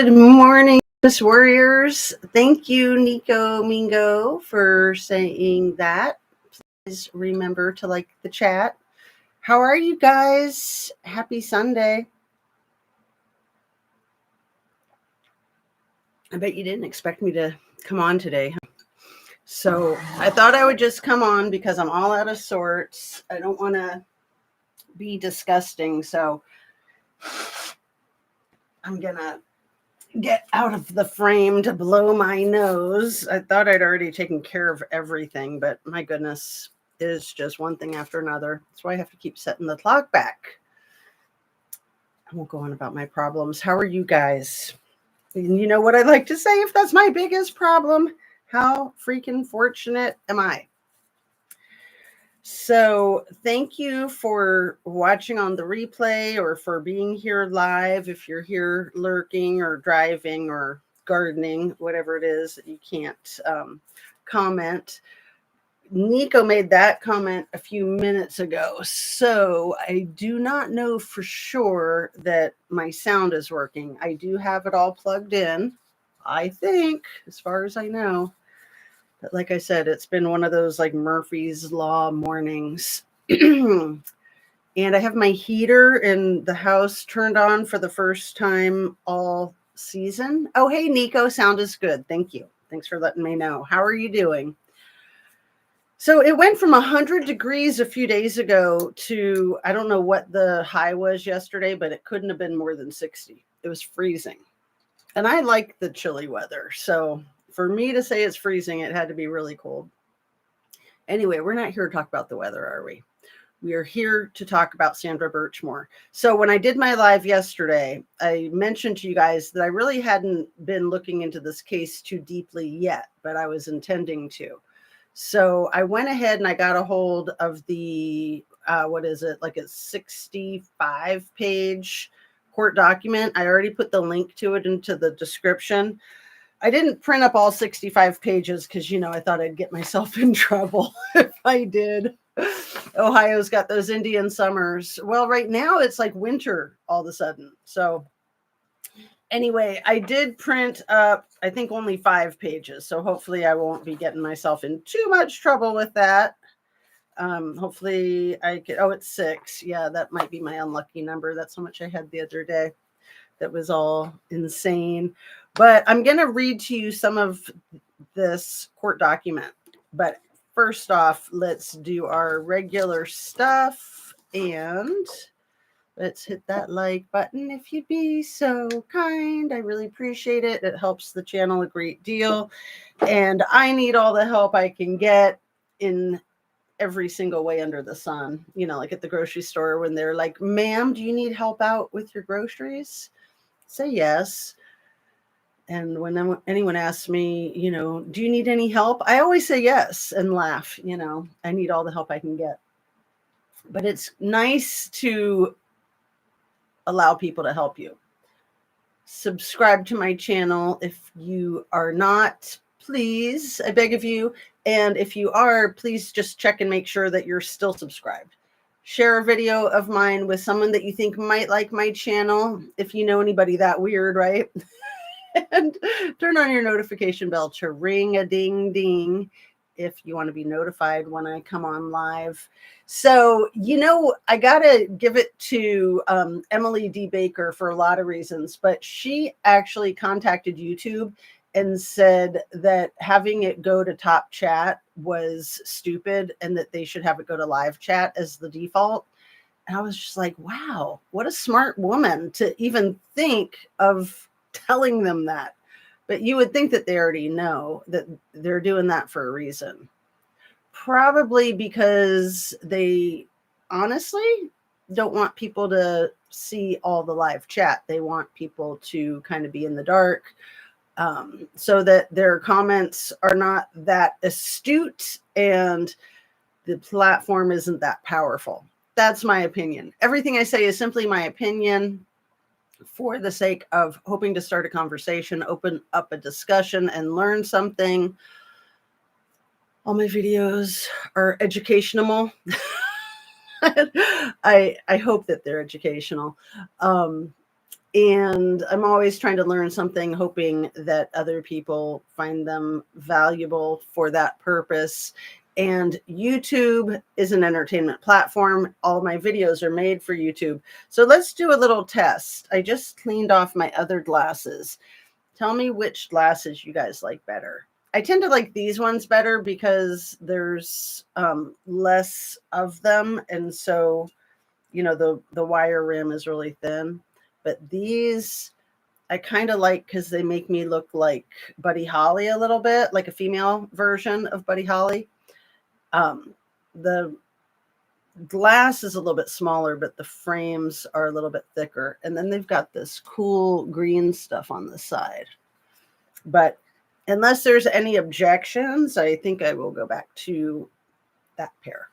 Good morning, Miss Warriors. Thank you, Nico Mingo, for saying that. Please remember to like the chat. How are you guys? Happy Sunday. I bet you didn't expect me to come on today. So I thought I would just come on because I'm all out of sorts. I don't want to be disgusting. So I'm going to get out of the frame to blow my nose. I thought I'd already taken care of everything, but my goodness, it is just one thing after another. That's why I have to keep setting the clock back. I won't go on about my problems. How are you guys? And you know what I'd like to say, if that's my biggest problem, how freaking fortunate am I? So thank you for watching on the replay or for being here live. If you're here lurking or driving or gardening, whatever it is that you can't comment. Nico made that comment a few minutes ago. So I do not know for sure that my sound is working. I do have it all plugged in, I think, as far as I know. But like I said, it's been one of those like Murphy's Law mornings. And I have my heater in the house turned on for the first time all season. Oh, hey, Nico, sound is good. Thank you. Thanks for letting me know. How are you doing? So it went from 100 degrees a few days ago to, I don't know what the high was yesterday, but it couldn't have been more than 60. It was freezing. And I like the chilly weather. So for me to say it's freezing, it had to be really cold. Anyway, we're not here to talk about the weather, are we? We are here to talk about Sandra Birchmore. So when I did my live yesterday, I mentioned to you guys that I really hadn't been looking into this case too deeply yet, but I was intending to. So I went ahead and I got a hold of the, what is it, like a 65-page court document. I already put the link to it into the description. I didn't print up all 65 pages because, you know, I thought I'd get myself in trouble if I did. Ohio's got those Indian summers. Well, right now it's like winter all of a sudden. So anyway, I did print up, I think, only 5 pages. So hopefully I won't be getting myself in too much trouble with that. Hopefully I could, oh, it's 6. Yeah, that might be my unlucky number. That's how much I had the other day. That was all insane. But I'm going to read to you some of this court document. But first off, let's do our regular stuff. And let's hit that like button if you'd be so kind. I really appreciate it. It helps the channel a great deal. And I need all the help I can get in every single way under the sun. You know, like at the grocery store when they're like, ma'am, do you need help out with your groceries? Say yes. And when anyone asks me, you know, do you need any help? I always say yes and laugh. You know, I need all the help I can get. But it's nice to allow people to help you. Subscribe to my channel if you are not, please. I beg of you. And if you are, please just check and make sure that you're still subscribed. Share a video of mine with someone that you think might like my channel. If you know anybody that weird, right? And turn on your notification bell to ring a ding ding if you want to be notified when I come on live. So, you know, I got to give it to Emily D. Baker for a lot of reasons, but she actually contacted YouTube and said that having it go to top chat was stupid and that they should have it go to live chat as the default. And I was just like, wow, what a smart woman to even think of telling them that. But you would think that they already know that they're doing that for a reason. Probably because they honestly don't want people to see all the live chat. They want people to kind of be in the dark, so that their comments are not that astute and the platform isn't that powerful. That's my opinion. Everything I say is simply my opinion for the sake of hoping to start a conversation, open up a discussion, and learn something. All my videos are educational. I hope that they're educational. And I'm always trying to learn something, hoping that other people find them valuable for that purpose. And YouTube is an entertainment platform. All my videos are made for YouTube. So let's do a little test. I just cleaned off my other glasses. Tell me which glasses you guys like better. I tend to like these ones better because there's less of them. And so, you know, the wire rim is really thin. But these I kind of like because they make me look like Buddy Holly a little bit, like a female version of Buddy Holly. The glass is a little bit smaller, but the frames are a little bit thicker. And then they've got this cool green stuff on the side. But unless there's any objections, I think I will go back to that pair.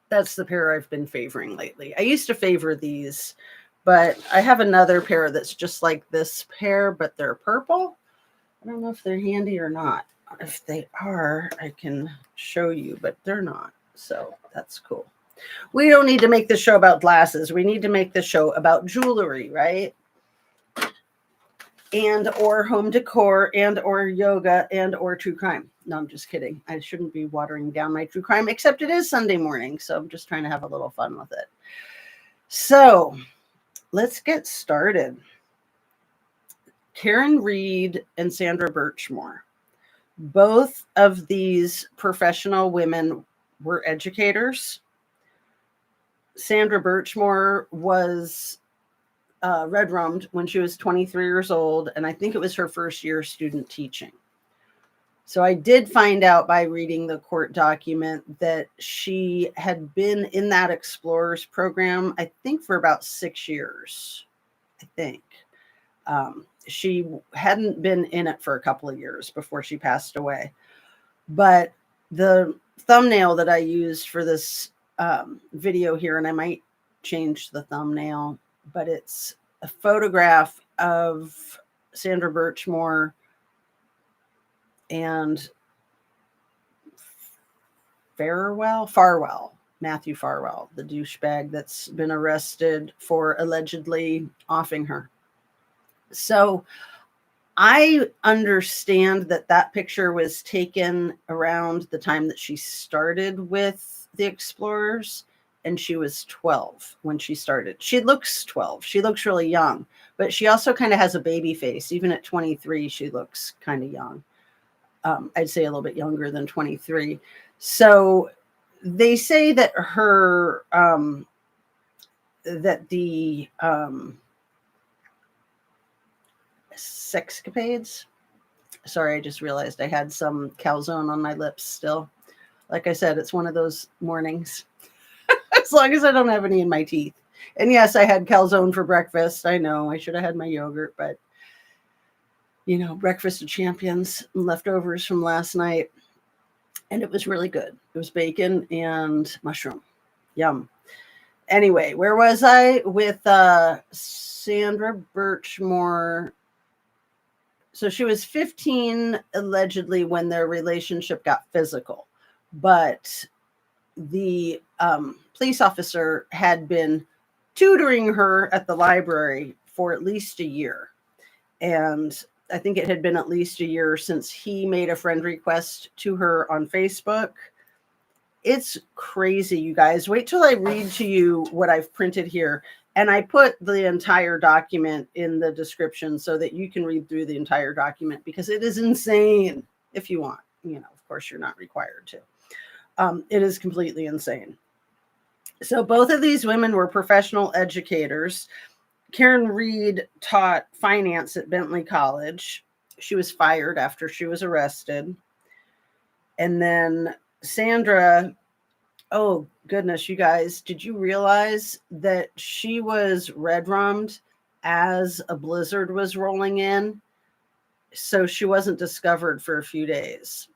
That's the pair I've been favoring lately. I used to favor these, but I have another pair that's just like this pair, but they're purple. I don't know if they're handy or not. If they are, I can show you, but they're not. So that's cool. We don't need to make this show about glasses. We need to make this show about jewelry, right? And or home decor and or yoga and or true crime. No, I'm just kidding. I shouldn't be watering down my true crime, except it is Sunday morning. So I'm just trying to have a little fun with it. So let's get started. Karen Reed and Sandra Birchmore. Both of these professional women were educators. Sandra Birchmore was red-rummed when she was 23 years old, and I think it was her first year student teaching. So I did find out by reading the court document that she had been in that Explorers program, I think, for about 6 years, I think. She hadn't been in it for a couple of years before she passed away. But the thumbnail that I used for this video here, and I might change the thumbnail, but it's a photograph of Sandra Birchmore and Matthew Farwell, the douchebag that's been arrested for allegedly offing her. So I understand that that picture was taken around the time that she started with the Explorers, and she was 12 when she started. She looks 12. She looks really young, but she also kind of has a baby face. Even at 23, she looks kind of young. I'd say a little bit younger than 23. So they say that her, that the sexcapades. Sorry, I just realized I had some calzone on my lips still. Like I said, it's one of those mornings. As long as I don't have any in my teeth. And yes, I had calzone for breakfast. I know I should have had my yogurt, but you know, breakfast of champions, leftovers from last night. And it was really good. It was bacon and mushroom. Yum. Anyway, where was I with Sandra Birchmore? So she was 15 allegedly when their relationship got physical, but the police officer had been tutoring her at the library for at least a year. And I think it had been at least a year since he made a friend request to her on Facebook. It's crazy, you guys. Wait till I read to you what I've printed here. And I put the entire document in the description so that you can read through the entire document because it is insane if you want. You know, of course, you're not required to. It is completely insane. So both of these women were professional educators. Karen Reed taught finance at Bentley College. She was fired after she was arrested. And then Sandra, oh goodness, you guys, did you realize that she was red-rummed as a blizzard was rolling in? So she wasn't discovered for a few days.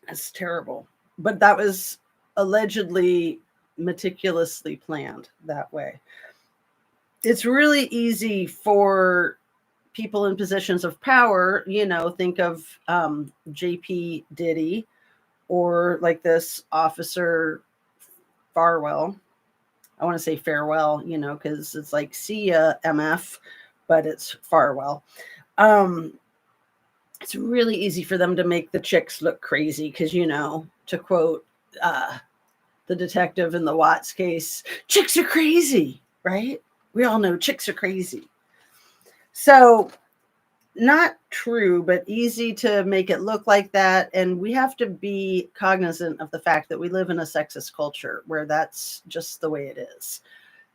That's terrible. But that was allegedly meticulously planned that way. It's really easy for people in positions of power, you know, think of JP Diddy or like this officer Farwell. I want to say farewell, because it's like see ya MF, but it's farewell. It's really easy for them to make the chicks look crazy because, to quote the detective in the Watts case, chicks are crazy, right? We all know chicks are crazy. So not true, but easy to make it look like that. And we have to be cognizant of the fact that we live in a sexist culture where that's just the way it is.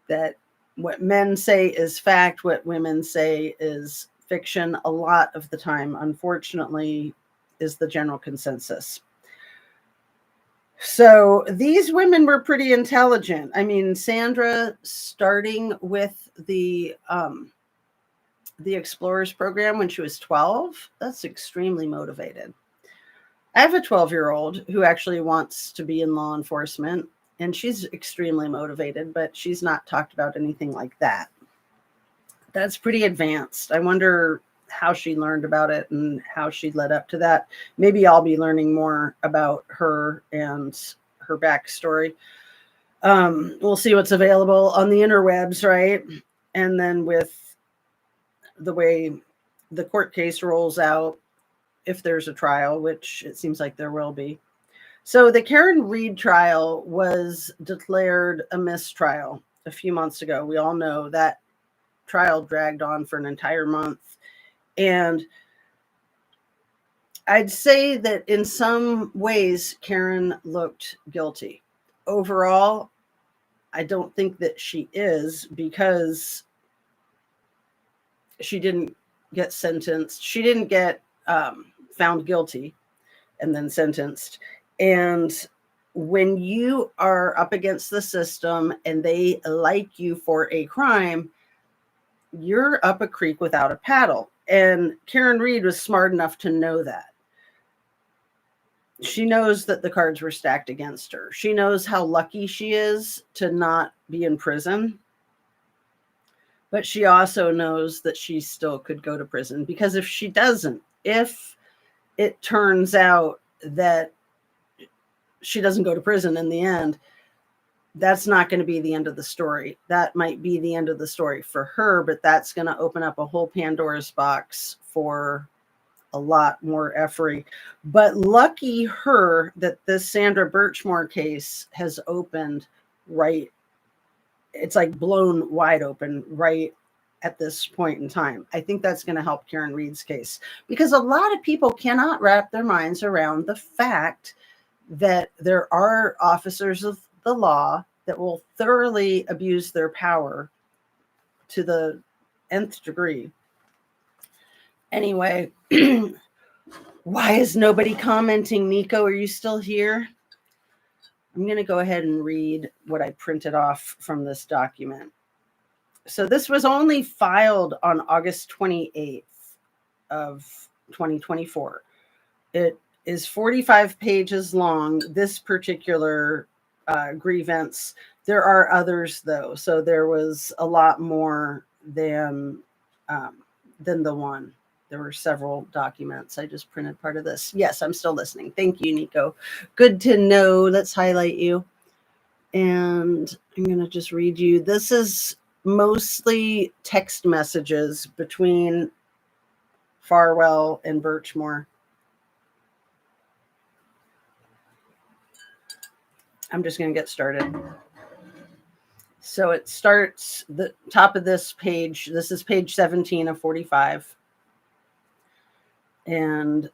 That what men say is fact, what women say is fiction a lot of the time, unfortunately, is the general consensus. So these women were pretty intelligent. I mean, Sandra, starting with the Explorers program when she was 12, that's extremely motivated. I have a 12-year-old who actually wants to be in law enforcement, and she's extremely motivated, but she's not talked about anything like that. That's pretty advanced. I wonder how she learned about it and how she led up to that. Maybe I'll be learning more about her and her backstory. We'll see what's available on the interwebs, right? And then with the way the court case rolls out, if there's a trial, which it seems like there will be. So the Karen Reed trial was declared a mistrial a few months ago. We all know that trial dragged on for an entire month. And I'd say that in some ways, Karen looked guilty. Overall, I don't think that she is, because she didn't get sentenced. She didn't get found guilty and then sentenced. And when you are up against the system and they like you for a crime, you're up a creek without a paddle. And Karen Reed was smart enough to know that. She knows that the cards were stacked against her. She knows how lucky she is to not be in prison. But she also knows that she still could go to prison, because if she doesn't, if it turns out that she doesn't go to prison in the end, that's not going to be the end of the story. That might be the end of the story for her, but that's going to open up a whole Pandora's box for a lot more effery. But lucky her that this Sandra Birchmore case has opened right. It's like blown wide open right at this point in time. I think that's going to help Karen Reed's case, because a lot of people cannot wrap their minds around the fact that there are officers of the law that will thoroughly abuse their power to the nth degree. Anyway, why is nobody commenting? Nico, are you still here? I'm going to go ahead and read what I printed off from this document. So this was only filed on August 28th of 2024. It is 45 pages long, this particular grievance. There are others, though. So there was a lot more than the one. There were several documents. I just printed part of this. Yes, I'm still listening. Thank you, Nico. Good to know. Let's highlight you. And I'm going to just read you. This is mostly text messages between Farwell and Birchmore. I'm just going to get started. So it starts the top of this page. This is page 17 of 45. And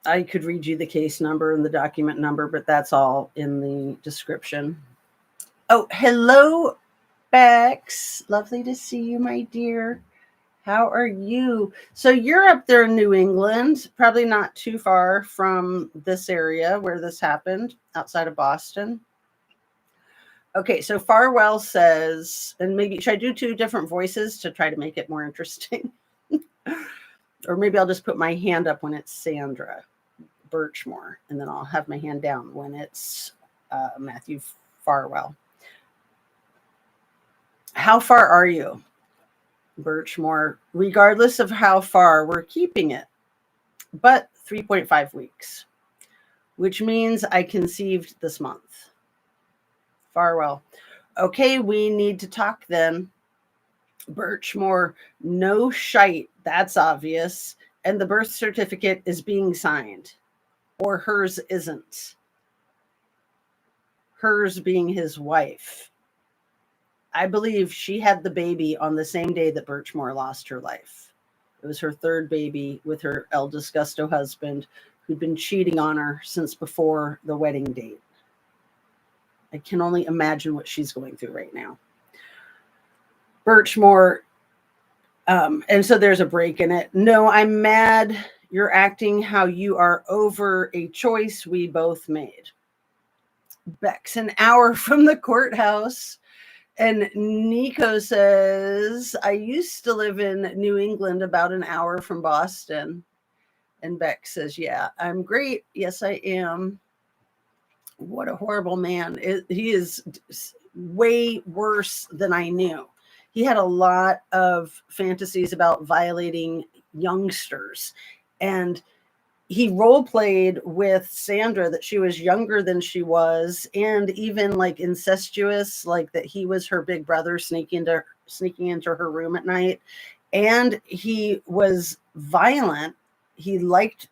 I could read you the case number and the document number, but that's all in the description. Oh, hello, Bex. Lovely to see you, my dear. How are you? So you're up there in New England, probably not too far from this area where this happened, outside of Boston. Okay, so Farwell says, and maybe should I do two different voices to try to make it more interesting? Or maybe I'll just put my hand up when it's Sandra Birchmore, and then I'll have my hand down when it's Matthew Farwell. How far are you, Birchmore? Regardless of how far, we're keeping it, but 3.5 weeks, which means I conceived this month. Farwell. Okay, we need to talk then. Birchmore, no shite. That's obvious. And the birth certificate is being signed. Or hers isn't. Hers being his wife. I believe she had the baby on the same day that Birchmore lost her life. It was her third baby with her El Disgusto husband, who'd been cheating on her since before the wedding date. I can only imagine what she's going through right now. Birchmore, and so there's a break in it. No, I'm mad. You're acting how you are over a choice we both made. Beck's an hour from the courthouse. And Nico says, I used to live in New England, about an hour from Boston. And Beck says, yeah, I'm great. Yes, I am. What a horrible man. He is way worse than I knew. He had a lot of fantasies about violating youngsters. And he role played with Sandra that she was younger than she was, and even like incestuous, like that he was her big brother sneaking into her room at night. And he was violent. He liked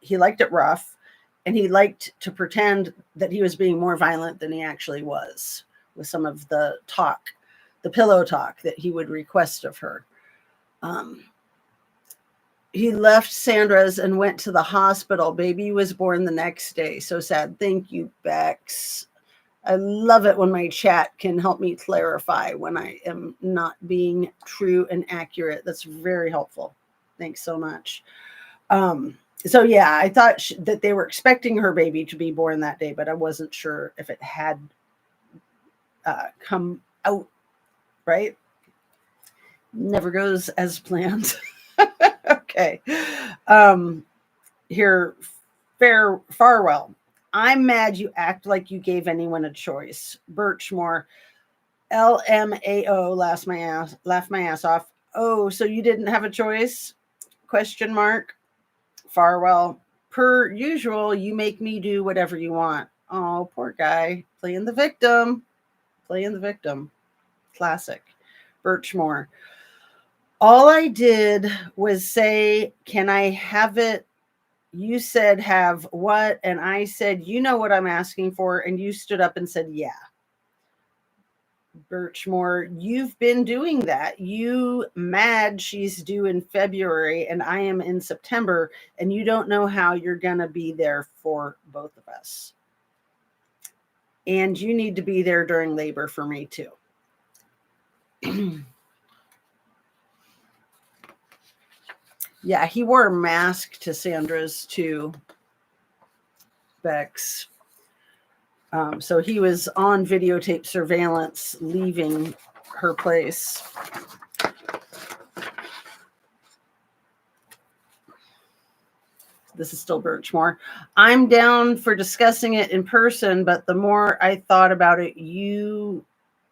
it rough, and he liked to pretend that he was being more violent than he actually was with some of the pillow talk that he would request of her. He left Sandra's and went to the hospital. Baby was born the next day. So sad. Thank you, Bex. I love it when my chat can help me clarify when I am not being true and accurate. That's very helpful. Thanks so much. So yeah, I thought that they were expecting her baby to be born that day, but I wasn't sure if it had come out, right? Never goes as planned. Okay. Here, Farwell. I'm mad you act like you gave anyone a choice. Birchmore. LMAO, laugh my ass off. Oh, so you didn't have a choice? Question mark. Farwell. Per usual, you make me do whatever you want. Oh, poor guy. Playing the victim. Classic. Birchmore. All I did was say, can I have it? You said, have what? And I said, you know what I'm asking for. And you stood up and said, yeah. Birchmore, you've been doing that. You mad she's due in February and I am in September, and you don't know how you're going to be there for both of us. And you need to be there during labor for me too. Yeah, he wore a mask to Sandra's too, Bex. So he was on videotape surveillance leaving her place. This is still Birchmore. I'm down for discussing it in person, but the more I thought about it, you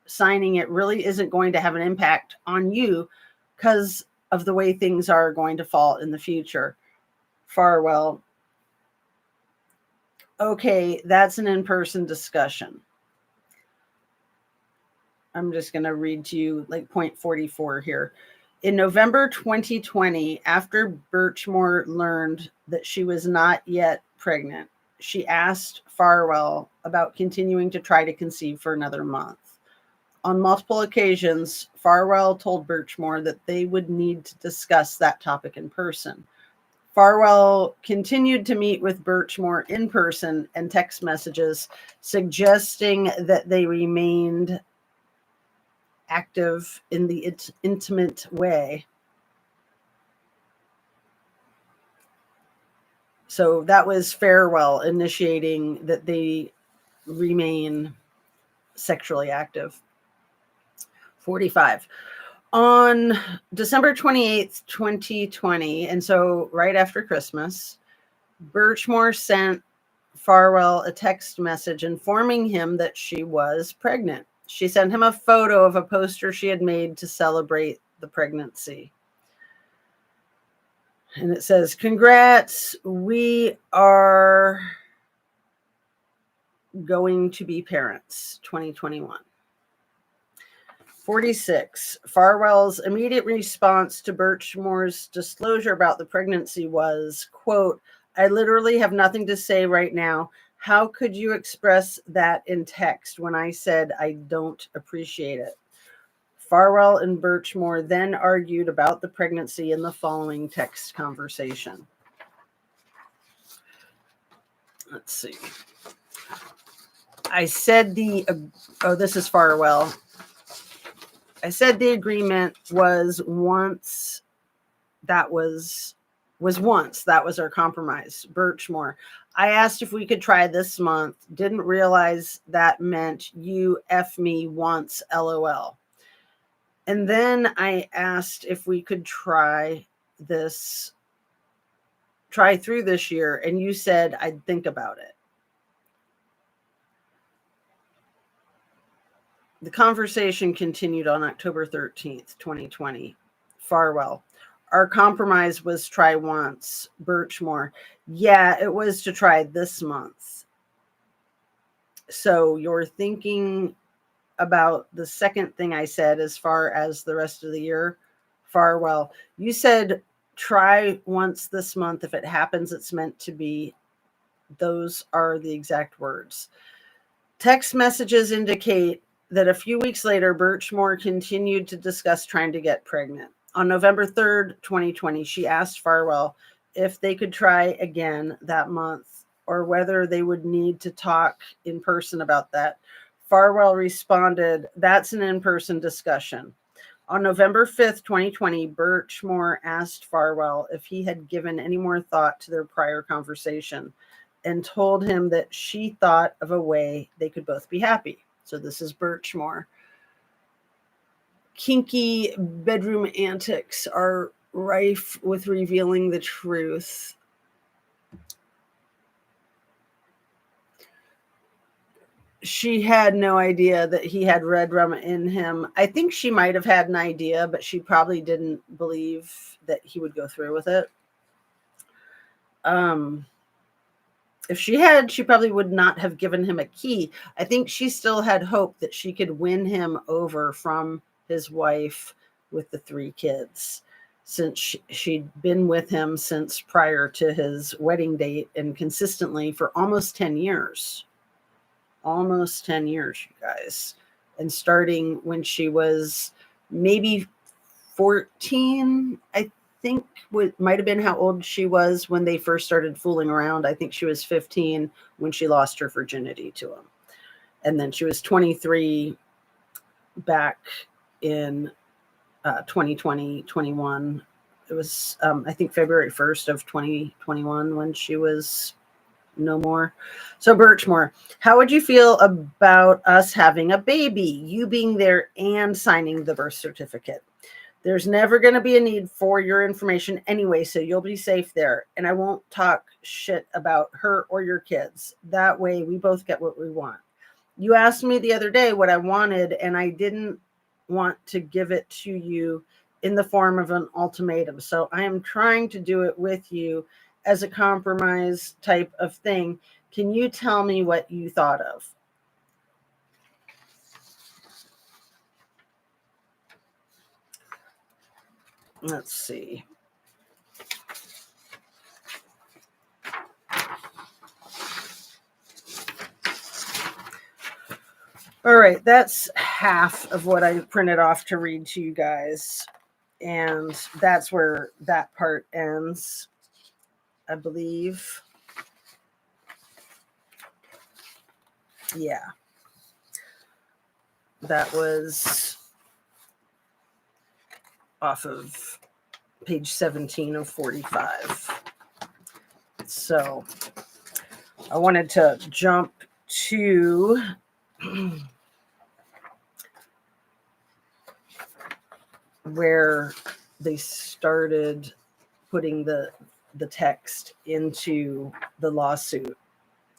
signing it really isn't going to have an impact on you because of the way things are going to fall in the future. Farwell. Okay, that's an in-person discussion. I'm just going to read to you like point 44 here. In November 2020, after Birchmore learned that she was not yet pregnant, she asked Farwell about continuing to try to conceive for another month. On multiple occasions, Farwell told Birchmore that they would need to discuss that topic in person. Farwell continued to meet with Birchmore in person and text messages suggesting that they remained active in the intimate way. So that was Farwell initiating that they remain sexually active. 45. On December 28th, 2020, and so right after Christmas, Birchmore sent Farwell a text message informing him that she was pregnant. She sent him a photo of a poster she had made to celebrate the pregnancy. And it says, congrats, we are going to be parents, 2021. 46. Farwell's immediate response to Birchmore's disclosure about the pregnancy was, quote, "I literally have nothing to say right now. How could you express that in text when I said I don't appreciate it?" Farwell and Birchmore then argued about the pregnancy in the following text conversation. Let's see. I said this is Farwell. I said the agreement was once. That was our compromise. Birchmore. I asked if we could try this month. Didn't realize that meant you F me once, LOL. And then I asked if we could try through this year. And you said I'd think about it. The conversation continued on October 13th, 2020. Farwell. Our compromise was try once. Birchmore. Yeah, it was to try this month. So you're thinking about the second thing I said as far as the rest of the year? Farwell. You said try once this month. If it happens, it's meant to be. Those are the exact words. Text messages indicate that a few weeks later, Birchmore continued to discuss trying to get pregnant. On November 3rd, 2020, she asked Farwell if they could try again that month or whether they would need to talk in person about that. Farwell responded, "That's an in-person discussion." On November 5th, 2020, Birchmore asked Farwell if he had given any more thought to their prior conversation and told him that she thought of a way they could both be happy. So this is Birchmore. Kinky bedroom antics are rife with revealing the truth. She had no idea that he had red rum in him. I think she might have had an idea, but she probably didn't believe that he would go through with it. If she had, she probably would not have given him a key. I think she still had hope that she could win him over from his wife with the 3 kids, since she'd been with him since prior to his wedding date and consistently for almost 10 years. Almost 10 years, you guys. And starting when she was maybe 14, I think might have been how old she was when they first started fooling around. I think she was 15 when she lost her virginity to him. And then she was 23 back in 2020, 21. It was, I think, February 1st of 2021 when she was no more. So Birchmore, how would you feel about us having a baby, you being there and signing the birth certificate? There's never going to be a need for your information anyway, so you'll be safe there. And I won't talk shit about her or your kids. That way we both get what we want. You asked me the other day what I wanted, and I didn't want to give it to you in the form of an ultimatum. So I am trying to do it with you as a compromise type of thing. Can you tell me what you thought of? Let's see. All right, that's half of what I printed off to read to you guys. And that's where that part ends, I believe. Yeah. That was off of page 17 of 45. So I wanted to jump to where they started putting the text into the lawsuit,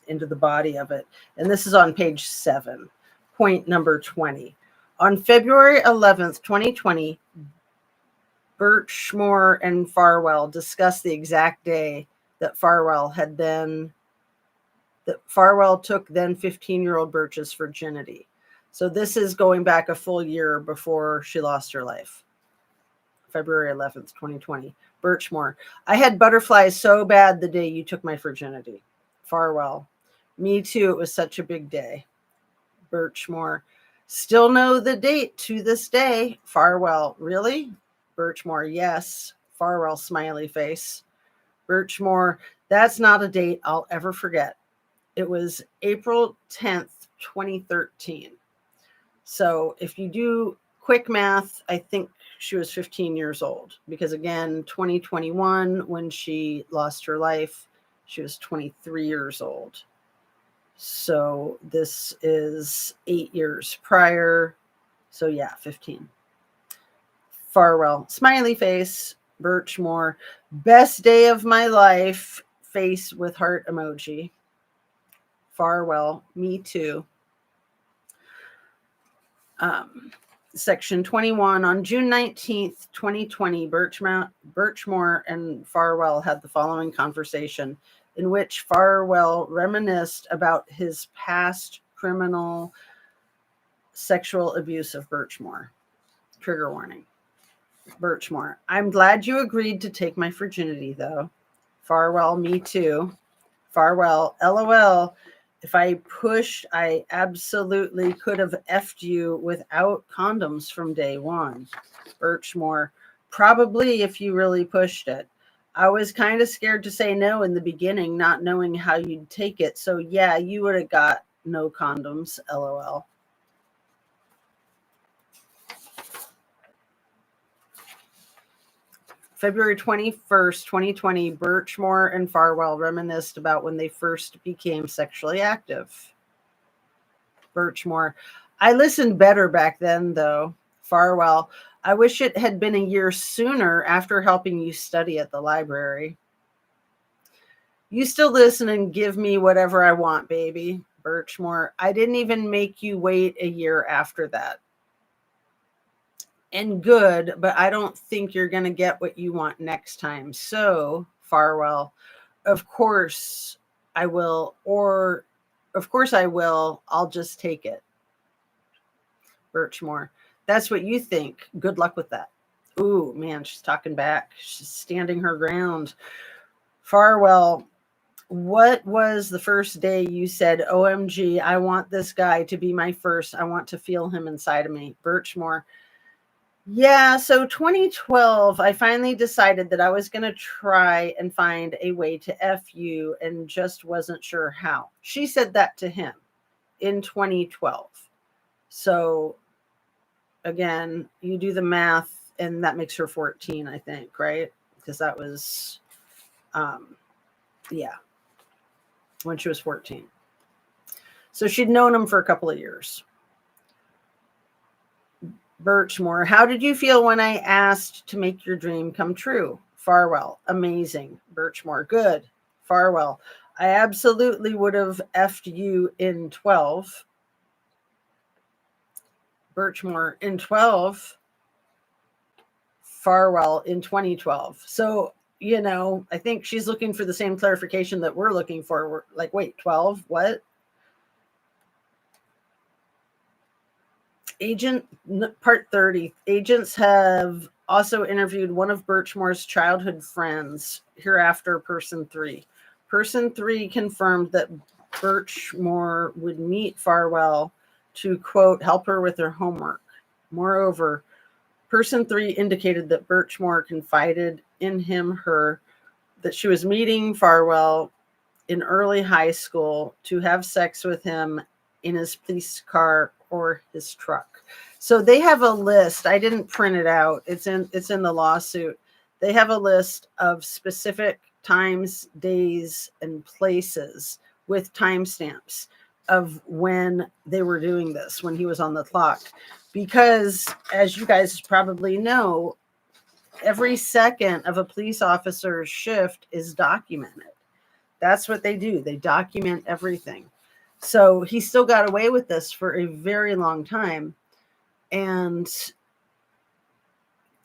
into the body of it. And this is on page 7, point number 20. On February 11th, 2020, Birchmore and Farwell discussed the exact day that Farwell took then 15-year-old Birch's virginity. So this is going back a full year before she lost her life. February 11th, 2020. Birchmore. I had butterflies so bad the day you took my virginity. Farwell. Me too. It was such a big day. Birchmore. Still know the date to this day. Farwell. Really? Birchmore. Yes. Farwell. Smiley face. Birchmore. That's not a date I'll ever forget. It was April 10th, 2013. So if you do quick math, I think she was 15 years old, because again, 2021, when she lost her life, she was 23 years old. So this is 8 years prior. So yeah, 15. Farwell, smiley face. Birchmore, best day of my life, face with heart emoji. Farwell, me too. Section 21, on June 19th, 2020, Birchmore and Farwell had the following conversation in which Farwell reminisced about his past criminal sexual abuse of Birchmore. Trigger warning. Birchmore, I'm glad you agreed to take my virginity, though. Farwell, me too. Farwell, LOL. If I pushed, I absolutely could have effed you without condoms from day one. Birchmore, probably if you really pushed it. I was kind of scared to say no in the beginning, not knowing how you'd take it. So yeah, you would have got no condoms, LOL. February 21st, 2020, Birchmore and Farwell reminisced about when they first became sexually active. Birchmore, I listened better back then, though. Farwell, I wish it had been a year sooner after helping you study at the library. You still listen and give me whatever I want, baby. Birchmore, I didn't even make you wait a year after that. And good, but I don't think you're going to get what you want next time. So, Farwell, of course I will, or of course I will. I'll just take it. Birchmore, that's what you think. Good luck with that. Ooh, man, she's talking back. She's standing her ground. Farwell, what was the first day you said, OMG, I want this guy to be my first. I want to feel him inside of me. Birchmore, yeah, so 2012, I finally decided that I was going to try and find a way to F you and just wasn't sure how. She said that to him in 2012. So again, you do the math and that makes her 14, I think, right? Because that was, yeah, when she was 14. So she'd known him for a couple of years. Birchmore, how did you feel when I asked to make your dream come true? Farwell, amazing. Birchmore, good. Farwell, I absolutely would have effed you in 12. Birchmore, in 12. Farwell, in 2012. So, I think she's looking for the same clarification that we're looking for. We're like, wait, 12? What? Part 30. Agents have also interviewed one of Birchmore's childhood friends, hereafter person 3. Person 3 confirmed that Birchmore would meet Farwell to, quote, help her with her homework. Moreover, person 3 indicated that Birchmore confided in her that she was meeting Farwell in early high school to have sex with him in his police car or his truck. So they have a list. I didn't print it out. It's in the lawsuit. They have a list of specific times, days, and places with timestamps of when they were doing this, when he was on the clock. Because as you guys probably know, every second of a police officer's shift is documented. That's what they do. They document everything. So he still got away with this for a very long time and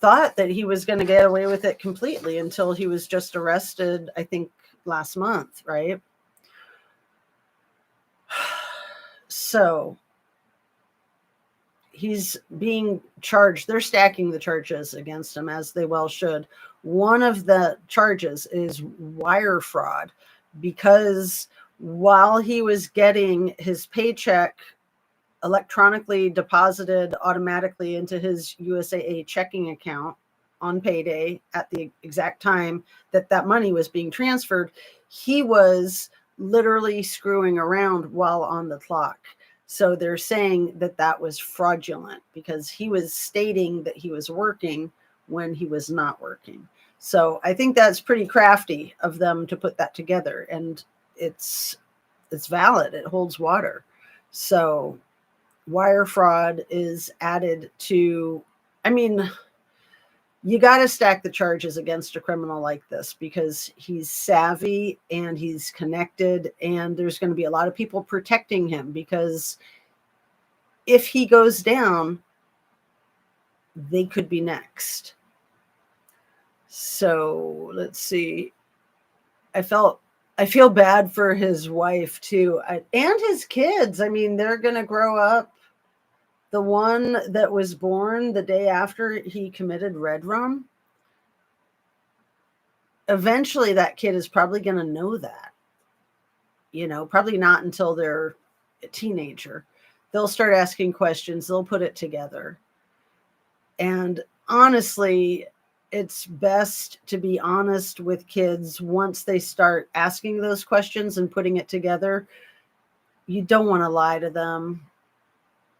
thought that he was going to get away with it completely until he was just arrested, I think, last month, right? So he's being charged. They're stacking the charges against him, as they well should. One of the charges is wire fraud, because while he was getting his paycheck electronically deposited automatically into his USAA checking account on payday at the exact time that that money was being transferred, he was literally screwing around while on the clock. So they're saying that that was fraudulent because he was stating that he was working when he was not working. So I think that's pretty crafty of them to put that together, and it's valid. It holds water. So wire fraud is added to, I mean, you got to stack the charges against a criminal like this because he's savvy and he's connected, and there's going to be a lot of people protecting him, because if he goes down, they could be next. So let's see. I feel bad for his wife too, and his kids. I mean, they're going to grow up. The one that was born the day after he committed red rum, eventually that kid is probably going to know that. Probably not until they're a teenager. They'll start asking questions. They'll put it together. And honestly, it's best to be honest with kids once they start asking those questions and putting it together. You don't want to lie to them.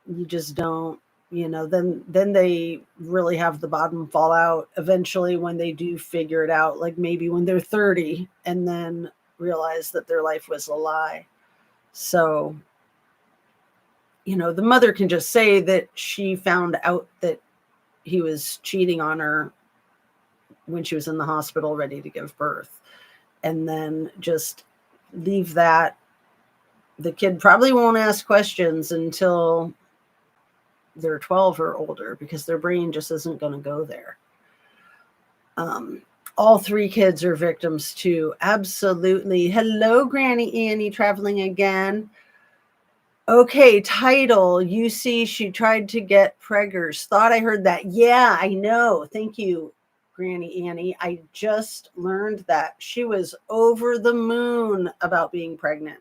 You just don't, then they really have the bottom fall out eventually when they do figure it out, like maybe when they're 30 and then realize that their life was a lie. So, the mother can just say that she found out that he was cheating on her when she was in the hospital ready to give birth, and then just leave that. The kid probably won't ask questions until they're 12 or older, because their brain just isn't going to go there. All three kids are victims too. Absolutely. Hello, Granny Annie, traveling again. Okay, title. You see, she tried to get preggers. Thought I heard that. Yeah, I know. Thank you, Granny Annie. I just learned that. She was over the moon about being pregnant.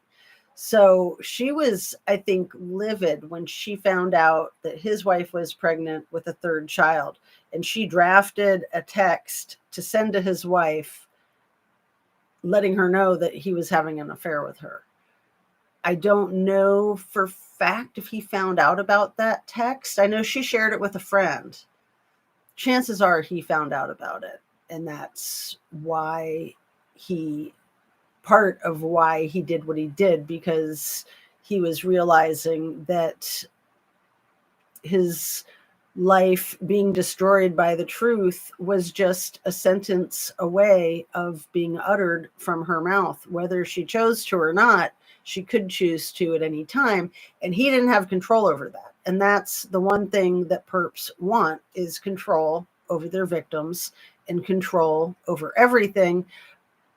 So she was, I think, livid when she found out that his wife was pregnant with a third child. And she drafted a text to send to his wife, letting her know that he was having an affair with her. I don't know for fact if he found out about that text. I know she shared it with a friend. Chances are he found out about it. And that's part of why he did what he did, because he was realizing that his life being destroyed by the truth was just a sentence away of being uttered from her mouth. Whether she chose to or not, she could choose to at any time, and he didn't have control over that. And that's the one thing that perps want, is control over their victims and control over everything.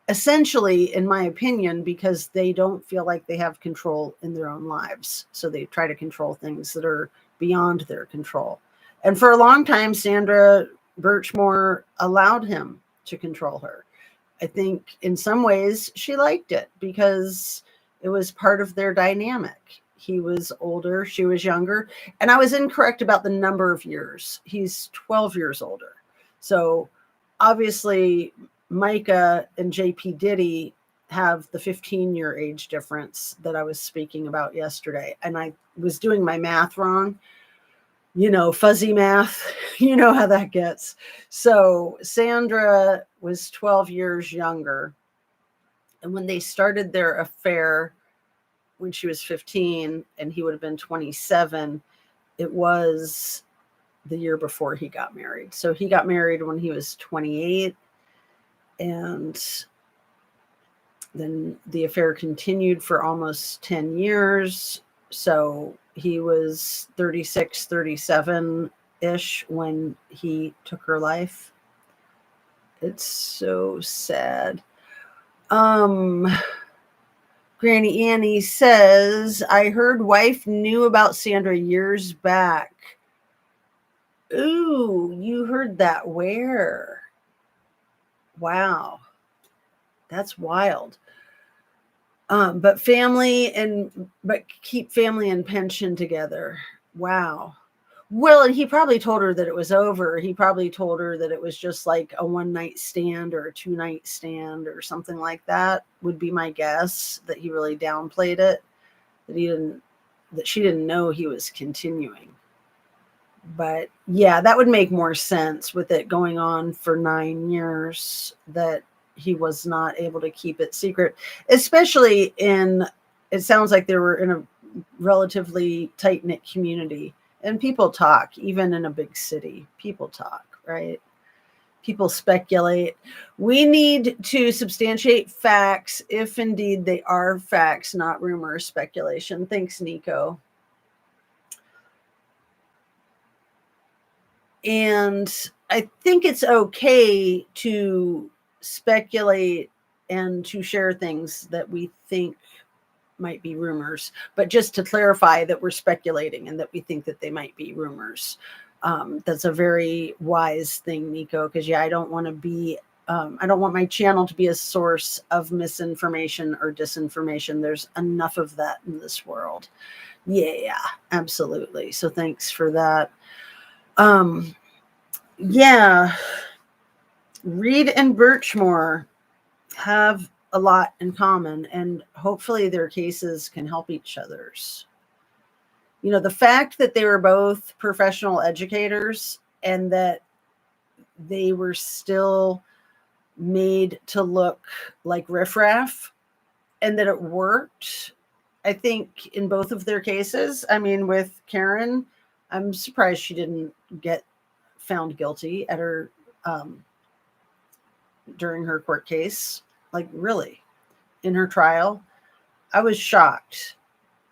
Essentially, in my opinion, because they don't feel like they have control in their own lives. So they try to control things that are beyond their control. And for a long time, Sandra Birchmore allowed him to control her. I think in some ways she liked it, because it was part of their dynamic. He was older, she was younger. And I was incorrect about the number of years. He's 12 years older. So obviously, Micah and JP Diddy have the 15-year age difference that I was speaking about yesterday. And I was doing my math wrong. Fuzzy math, you know how that gets. So Sandra was 12 years younger. And when they started their affair when she was 15 and he would have been 27, it was the year before he got married. So he got married when he was 28. And then the affair continued for almost 10 years. So he was 36, 37-ish when he took her life. It's so sad. Granny Annie says, I heard wife knew about Sandra years back. Ooh, you heard that where? Wow, that's wild. But keep family and pension together. Wow. Well, and he probably told her that it was over. He probably told her that it was just like a one night stand or a 2 night stand or something like that, would be my guess, that he really downplayed it, that she didn't know he was continuing. But yeah, that would make more sense with it going on for 9 years, that he was not able to keep it secret, especially it sounds like they were in a relatively tight knit community, and people talk, even in a big city, people talk, right? People speculate. We need to substantiate facts if indeed they are facts, not rumors, speculation. Thanks, Nico. And I think it's okay to speculate and to share things that we think might be rumors, but just to clarify that we're speculating and that we think that they might be rumors. That's a very wise thing, Nico, because yeah, I don't want my channel to be a source of misinformation or disinformation. There's enough of that in this world. Yeah, absolutely. So thanks for that. Yeah, Reed and Birchmore have a lot in common, and hopefully their cases can help each other's. The fact that they were both professional educators and that they were still made to look like riffraff and that it worked, I think, in both of their cases. I mean, with Karen, I'm surprised she didn't get found guilty at her during her court case. Like, really, in her trial, I was shocked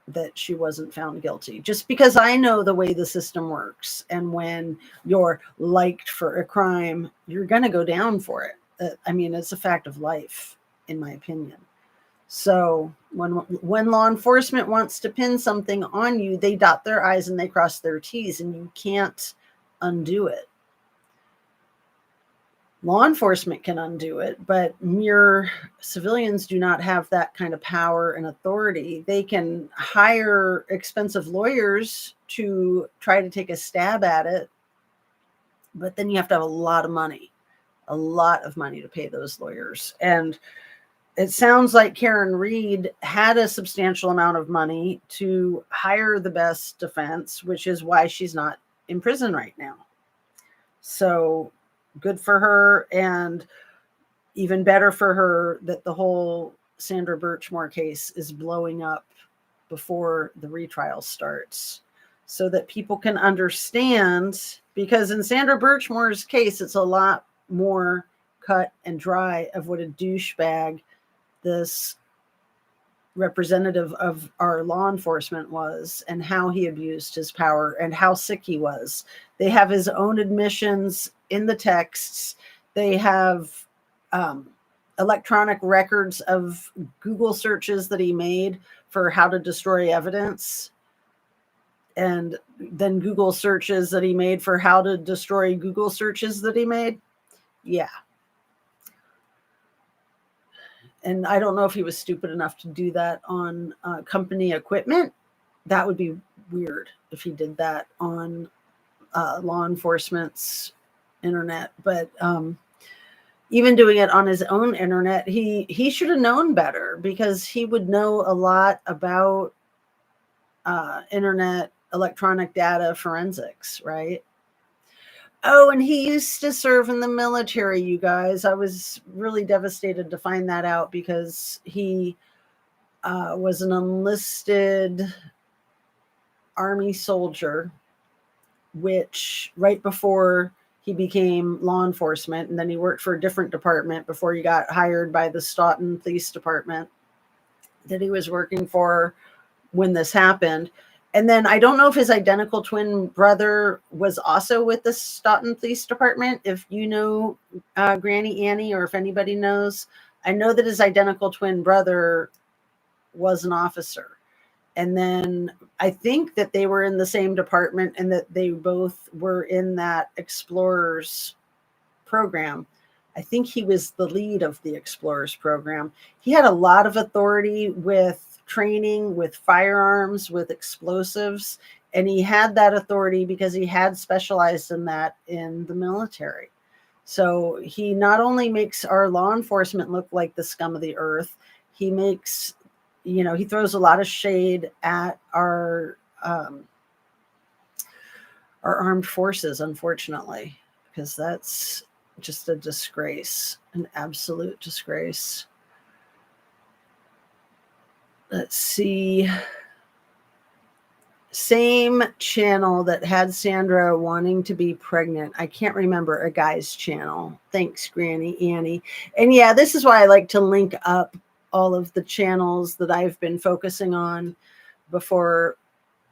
that she wasn't found guilty, just because I know the way the system works. And when you're liked for a crime, you're going to go down for it. I mean, it's a fact of life, in my opinion. So when law enforcement wants to pin something on you, they dot their I's and they cross their T's, and you can't undo it. Law enforcement can undo it, but mere civilians do not have that kind of power and authority. They can hire expensive lawyers to try to take a stab at it, but then you have to have a lot of money to pay those lawyers. And it sounds like Karen Reed had a substantial amount of money to hire the best defense, which is why she's not in prison right now. So good for her, and even better for her that the whole Sandra Birchmore case is blowing up before the retrial starts, so that people can understand, because in Sandra Birchmore's case, it's a lot more cut and dry of what a douchebag this representative of our law enforcement was, and how he abused his power and how sick he was. They have his own admissions in the texts. They have electronic records of Google searches that he made for how to destroy evidence, and then Google searches that he made for how to destroy Google searches that he made. Yeah. And I don't know if he was stupid enough to do that on company equipment. That would be weird if he did that on law enforcement's internet. But even doing it on his own internet, he should have known better, because he would know a lot about internet electronic data forensics, right? Oh, and he used to serve in the military, you guys. I was really devastated to find that out, because he was an enlisted Army soldier, which right before he became law enforcement, and then he worked for a different department before he got hired by the Stoughton Police Department that he was working for when this happened. And then I don't know if his identical twin brother was also with the Stoughton Police Department. If you know Granny Annie, or if anybody knows, I know that his identical twin brother was an officer. And then I think that they were in the same department and that they both were in that Explorers program. I think he was the lead of the Explorers program. He had a lot of authority with training, with firearms, with explosives. And he had that authority because he had specialized in that in the military. So he not only makes our law enforcement look like the scum of the earth, he makes, he throws a lot of shade at our armed forces, unfortunately, because that's just a disgrace, an absolute disgrace. Let's see. Same channel that had Sandra wanting to be pregnant. I can't remember a guy's channel. Thanks, Granny Annie. And yeah, this is why I like to link up all of the channels that I've been focusing on before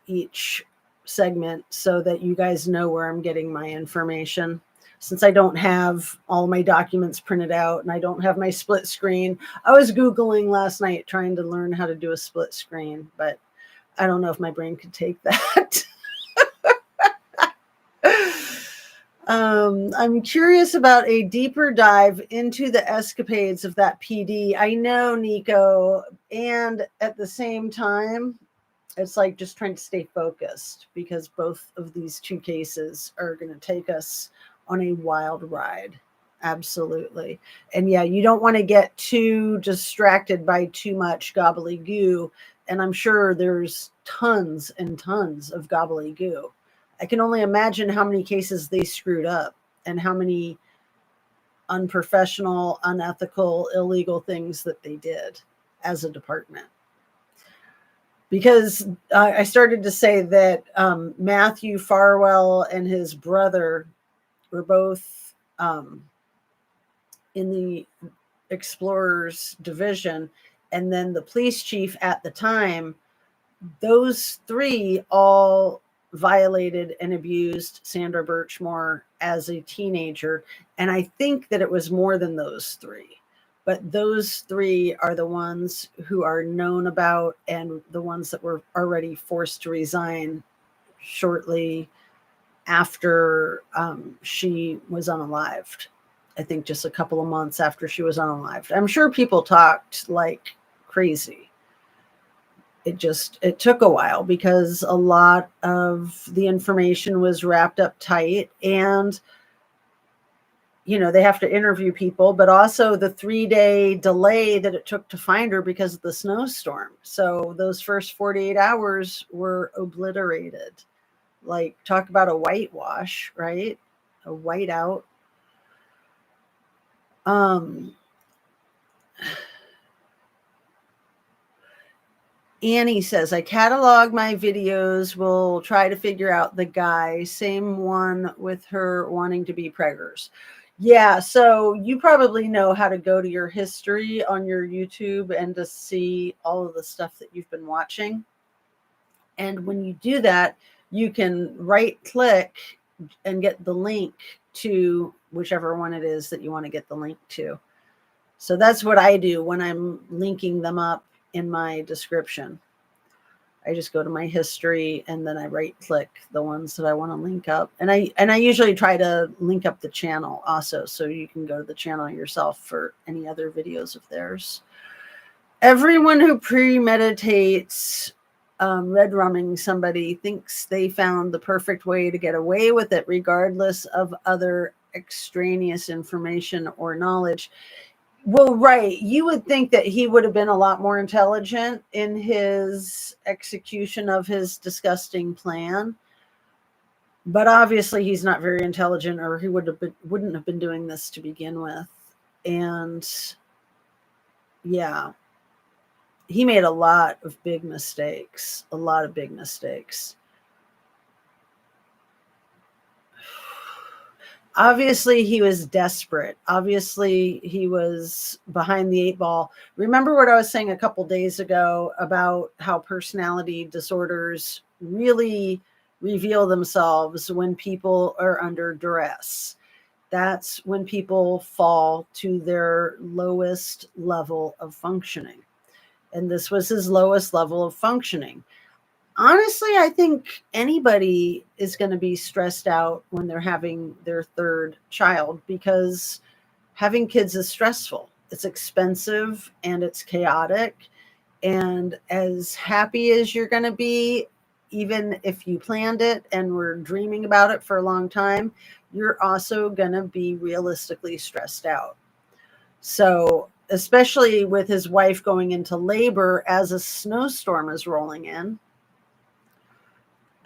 each segment so that you guys know where I'm getting my information. Since I don't have all my documents printed out and I don't have my split screen, I was Googling last night trying to learn how to do a split screen, but I don't know if my brain could take that. I'm curious about a deeper dive into the escapades of that PD. I know, Nico, and at the same time, it's like just trying to stay focused because both of these two cases are going to take us on a wild ride. Absolutely. And yeah, you don't want to get too distracted by too much gobbledygook. And I'm sure there's tons and tons of gobbledygook. I can only imagine how many cases they screwed up and how many unprofessional, unethical, illegal things that they did as a department. Because I started to say that Matthew Farwell and his brother were both in the Explorers division. And then the police chief at the time, those three all violated and abused Sandra Birchmore as a teenager. And I think that it was more than those three. But those three are the ones who are known about and the ones that were already forced to resign shortly after she was unalived. I think just a couple of months after she was unalived. I'm sure people talked like crazy. It took a while because a lot of the information was wrapped up tight and they have to interview people, but also the 3-day delay that it took to find her because of the snowstorm. So those first 48 hours were obliterated. Like, talk about a whitewash, right? A whiteout. Annie says, I catalog my videos. We'll try to figure out the guy. Same one with her wanting to be preggers. Yeah, so you probably know how to go to your history on your YouTube and to see all of the stuff that you've been watching. And when you do that, you can right click and get the link to whichever one it is that you want to get the link to. So that's what I do when I'm linking them up in my description. I just go to my history and then I right click the ones that I want to link up. And I usually try to link up the channel also, so you can go to the channel yourself for any other videos of theirs. Everyone who premeditates red rumming somebody thinks they found the perfect way to get away with it, regardless of other extraneous information or knowledge. Well, right. You would think that he would have been a lot more intelligent in his execution of his disgusting plan. But obviously he's not very intelligent, or he wouldn't have been doing this to begin with. And yeah, he made a lot of big mistakes, Obviously, he was desperate. Obviously, he was behind the 8 ball. Remember what I was saying a couple days ago about how personality disorders really reveal themselves when people are under duress. That's when people fall to their lowest level of functioning. And this was his lowest level of functioning. Honestly, I think anybody is going to be stressed out when they're having their third child, because having kids is stressful. It's expensive and it's chaotic. And as happy as you're going to be, even if you planned it and were dreaming about it for a long time, you're also going to be realistically stressed out. So, especially with his wife going into labor as a snowstorm is rolling in.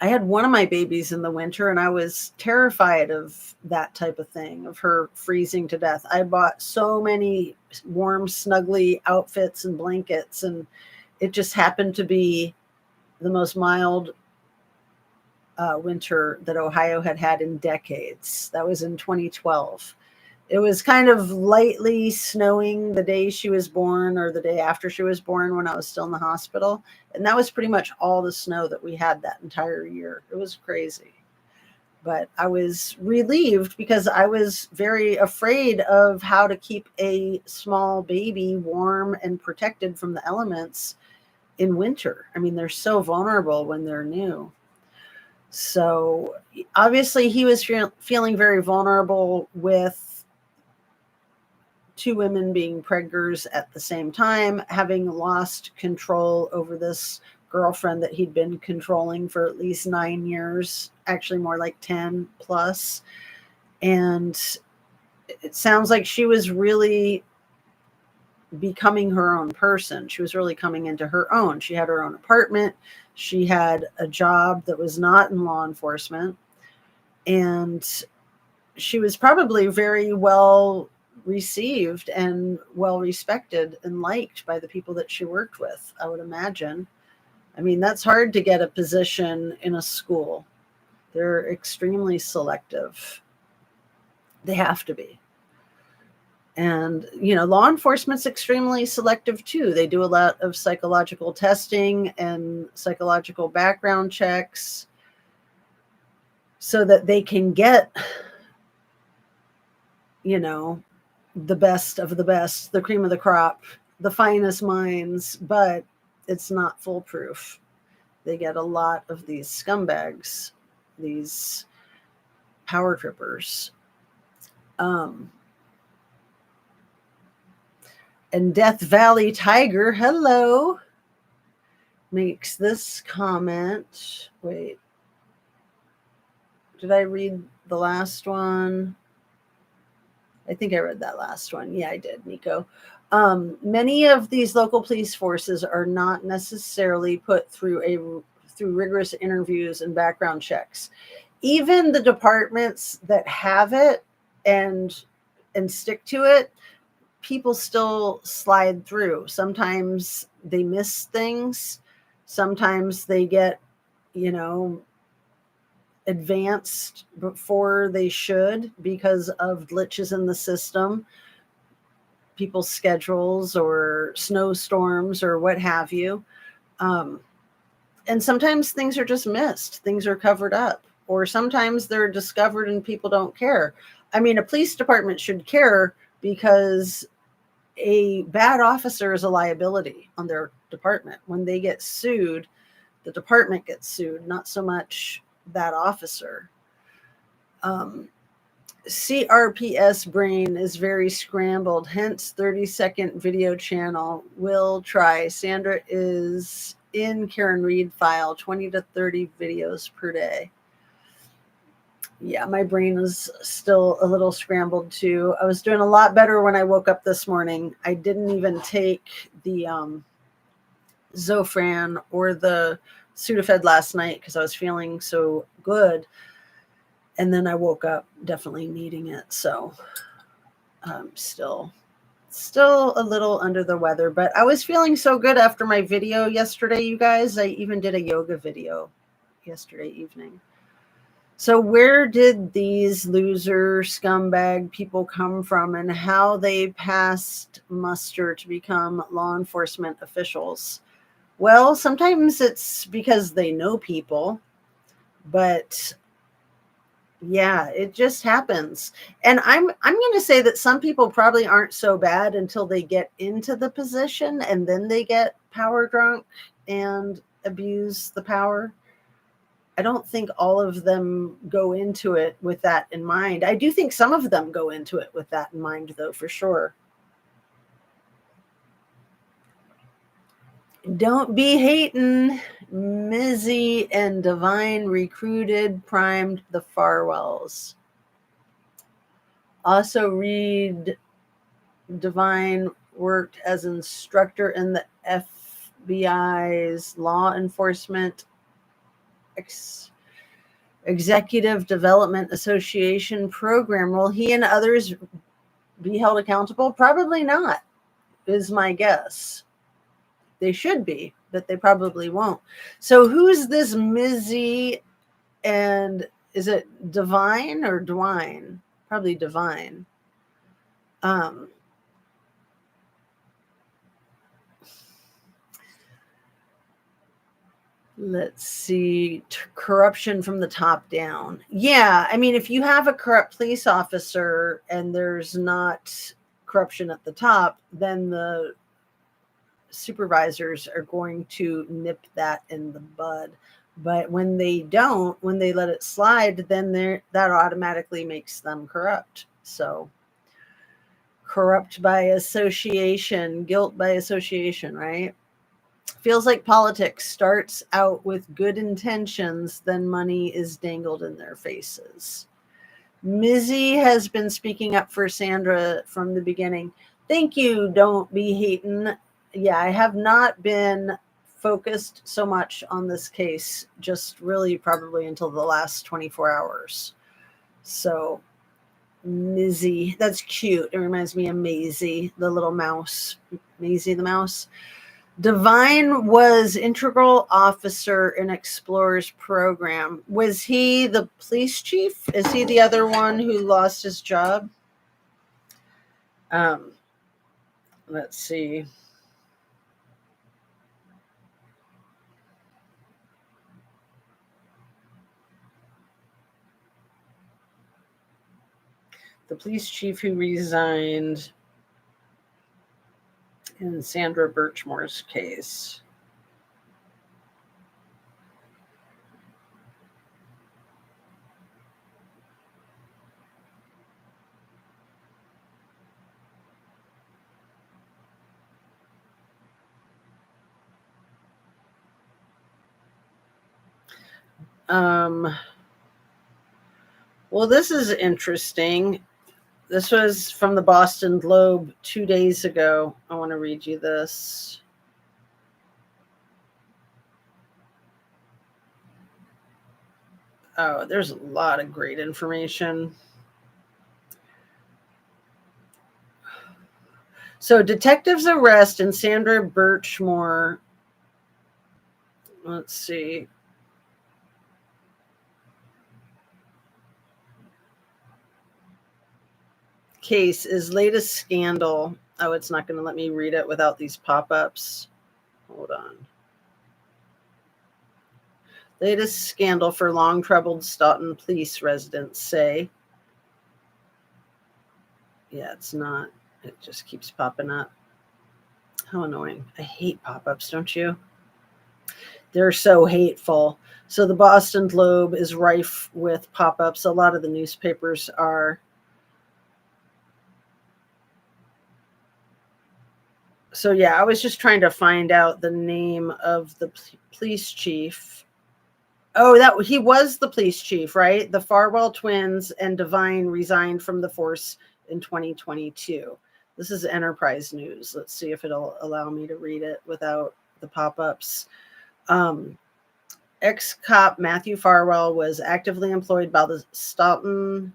I had one of my babies in the winter and I was terrified of that type of thing, of her freezing to death. I bought so many warm, snuggly outfits and blankets, and it just happened to be the most mild winter that Ohio had had in decades. That was in 2012. It was kind of lightly snowing the day she was born or the day after she was born when I was still in the hospital. And that was pretty much all the snow that we had that entire year. It was crazy. But I was relieved because I was very afraid of how to keep a small baby warm and protected from the elements in winter. I mean, they're so vulnerable when they're new. So obviously he was feeling very vulnerable with two women being preggers at the same time, having lost control over this girlfriend that he'd been controlling for at least 9 years, actually more like 10 plus. And it sounds like she was really becoming her own person. She was really coming into her own. She had her own apartment. She had a job that was not in law enforcement. And she was probably very well received and well respected and liked by the people that she worked with, I would imagine. I mean, that's hard to get a position in a school. They're extremely selective. They have to be. And, you know, law enforcement's extremely selective too. They do a lot of psychological testing and psychological background checks so that they can get, you know, the best of the best, the cream of the crop, the finest minds, but it's not foolproof. They get a lot of these scumbags, these power trippers. And Death Valley Tiger, hello, makes this comment. Wait, did I read the last one? I think I read that last one. Yeah, I did, Nico. Many of these local police forces are not necessarily put through rigorous interviews and background checks. Even the departments that have it and stick to it, people still slide through. Sometimes they miss things. Sometimes they get, you know, advanced before they should because of glitches in the system, people's schedules or snowstorms or what have you. And sometimes things are just missed. Things are covered up, or sometimes they're discovered and people don't care. I mean, a police department should care, because a bad officer is a liability on their department. When they get sued, the department gets sued, not so much that officer. CRPS brain is very scrambled, hence 30-second video channel. Will try. Sandra is in Karen Reed file, 20 to 30 videos per day. Yeah, my brain is still a little scrambled too. I was doing a lot better when I woke up this morning. I didn't even take the Zofran or the Sudafed last night because I was feeling so good. And then I woke up definitely needing it. So I'm still a little under the weather, but I was feeling so good after my video yesterday, you guys. I even did a yoga video yesterday evening. So where did these loser scumbag people come from, and how they passed muster to become law enforcement officials? Well, sometimes it's because they know people, but Yeah, it just happens. And I'm going to say that some people probably aren't so bad until they get into the position and then they get power drunk and abuse the power. I don't think all of them go into it with that in mind. I do think some of them go into it with that in mind, though, for sure. Don't be hating. Mizzy and Divine recruited, primed the Farwells. Also, read Divine worked as instructor in the FBI's Law Enforcement Executive Development Association program. Will he and others be held accountable? Probably not, is my guess. They should be, but they probably won't. So who's this Mizzy, and is it Divine or Dwine? Probably Divine. Um, let's see, corruption from the top down. Yeah, I mean, if you have a corrupt police officer and there's not corruption at the top, then the supervisors are going to nip that in the bud. But when they don't, when they let it slide, then that automatically makes them corrupt. So corrupt by association, guilt by association, right? Feels like politics starts out with good intentions, then money is dangled in their faces. Mizzy has been speaking up for Sandra from the beginning. Thank you, don't be hating. Yeah, I have not been focused so much on this case, just really probably until the last 24 hours. So, Mizzy, that's cute. It reminds me of Maisie, the little mouse. Maisie the mouse. Divine was integral officer in Explorer's program. Was he the police chief? Is he the other one who lost his job? Um, let's see. The police chief who resigned in Sandra Birchmore's case. Well, this is interesting. This was from the Boston Globe 2 days ago. I want to read you this. Oh, there's a lot of great information. So, detectives arrest in Sandra Birchmore. Let's see. Case is latest scandal. Oh, it's not going to let me read it without these pop-ups. Hold on. Latest scandal for long troubled Stoughton police residents say. Yeah, it's not. It just keeps popping up. How annoying. I hate pop-ups, don't you? They're so hateful. So the Boston Globe is rife with pop-ups. A lot of the newspapers are. So yeah, I was just trying to find out the name of the police chief. Oh, that he was the police chief, right? The Farwell twins and Divine resigned from the force in 2022. This is Enterprise News. Let's see if it'll allow me to read it without the pop-ups. Ex-cop Matthew Farwell was actively employed by the Stoughton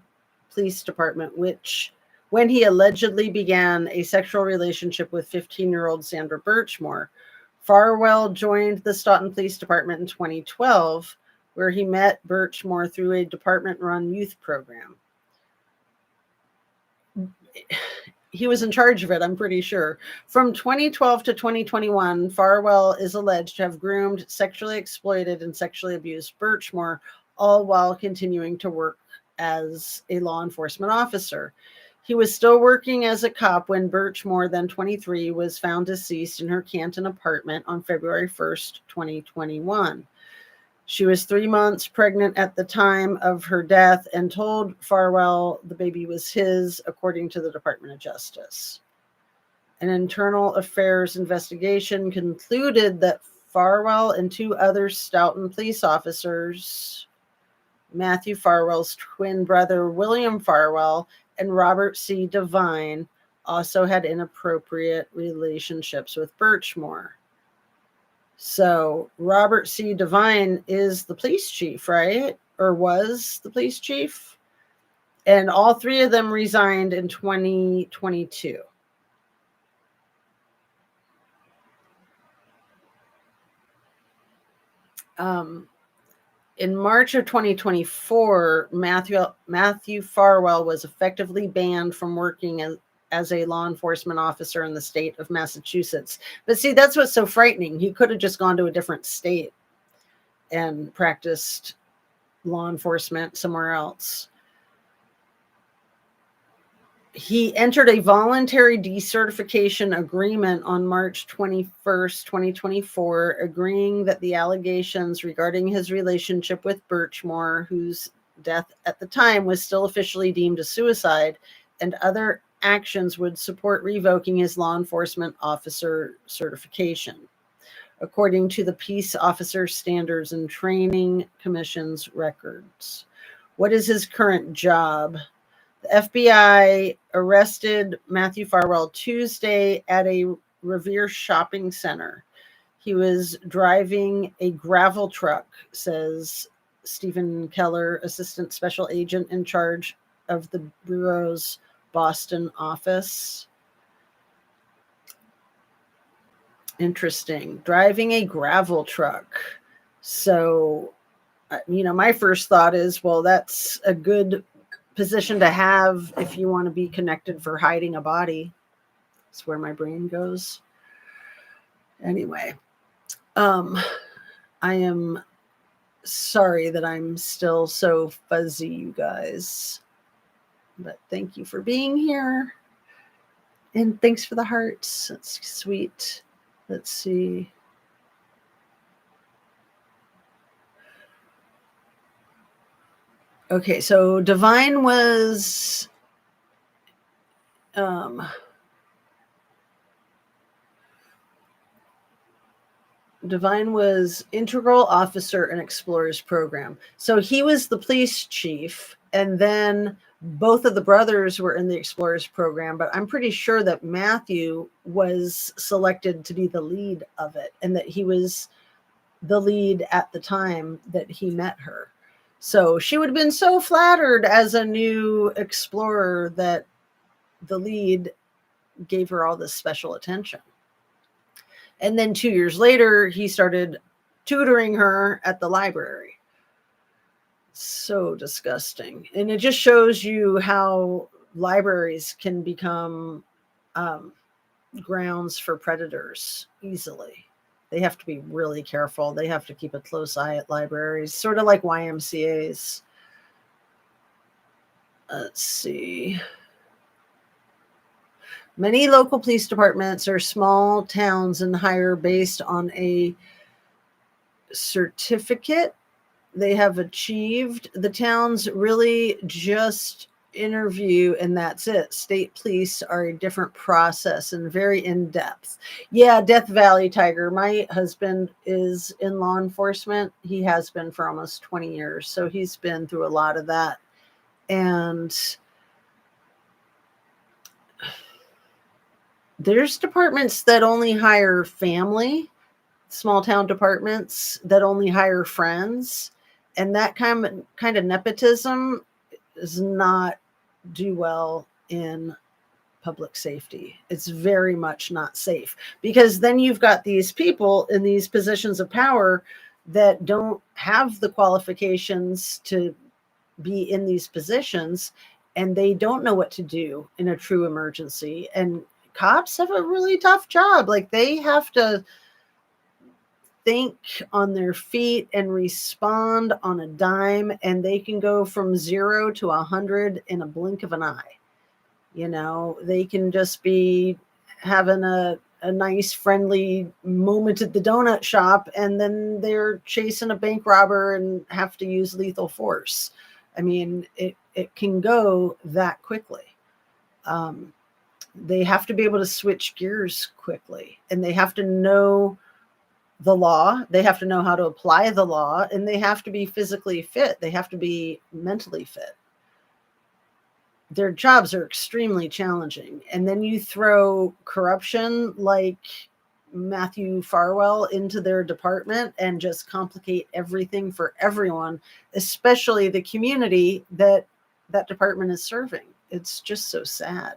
Police Department, which when he allegedly began a sexual relationship with 15-year-old Sandra Birchmore. Farwell joined the Stoughton Police Department in 2012, where he met Birchmore through a department-run youth program. He was in charge of it, I'm pretty sure. From 2012 to 2021, Farwell is alleged to have groomed, sexually exploited, and sexually abused Birchmore, all while continuing to work as a law enforcement officer. He was still working as a cop when Birchmore, then 23, was found deceased in her Canton apartment on February 1st, 2021. She was 3 months pregnant at the time of her death and told Farwell the baby was his, according to the Department of Justice. An internal affairs investigation concluded that Farwell and 2 other Stoughton police officers, Matthew Farwell's twin brother William Farwell and Robert C. Devine, also had inappropriate relationships with Birchmore. So Robert C. Devine is the police chief, right? Or was the police chief? And all 3 of them resigned in 2022. In March of 2024, Matthew Farwell was effectively banned from working as a law enforcement officer in the state of Massachusetts. But see, that's what's so frightening. He could have just gone to a different state and practiced law enforcement somewhere else. He entered a voluntary decertification agreement on March 21st, 2024, agreeing that the allegations regarding his relationship with Birchmore, whose death at the time was still officially deemed a suicide, and other actions would support revoking his law enforcement officer certification, according to the Peace Officer Standards and Training Commission's records. What is his current job? The FBI arrested Matthew Farwell Tuesday at a Revere shopping center. He was driving a gravel truck, says Stephen Keller, assistant special agent in charge of the Bureau's Boston office. Interesting. Driving a gravel truck. So, my first thought is, well, that's a good position to have if you want to be connected for hiding a body. That's where my brain goes. Anyway, I am sorry that I'm still so fuzzy, you guys. But thank you for being here. And thanks for the hearts. That's sweet. Let's see. Okay, so Devine was integral officer in Explorers program. So he was the police chief, and then both of the brothers were in the Explorers program, but I'm pretty sure that Matthew was selected to be the lead of it, and that he was the lead at the time that he met her. So she would have been so flattered as a new explorer that the lead gave her all this special attention. And then 2 years later, he started tutoring her at the library. So disgusting. And it just shows you how libraries can become grounds for predators easily. They have to be really careful. They have to keep a close eye at libraries, sort of like YMCAs. Let's see. Many local police departments are small towns and hire based on a certificate they have achieved. The towns really just interview and that's it. State police are a different process and very in-depth. Yeah, Death Valley Tiger. My husband is in law enforcement. He has been for almost 20 years. So he's been through a lot of that. And there's departments that only hire family, small town departments that only hire friends. And that kind of nepotism does not do well in public safety. It's very much not safe, because then you've got these people in these positions of power that don't have the qualifications to be in these positions, and they don't know what to do in a true emergency. And cops have a really tough job. Like, they have to think on their feet and respond on a dime, and they can go from 0 to 100 in a blink of an eye. They can just be having a nice friendly moment at the donut shop, and then they're chasing a bank robber and have to use lethal force. I mean, it can go that quickly. They have to be able to switch gears quickly, and they have to know the law. They have to know how to apply the law, and they have to be physically fit. They have to be mentally fit. Their jobs are extremely challenging. And then you throw corruption like Matthew Farwell into their department and just complicate everything for everyone, especially the community that department is serving. It's just so sad.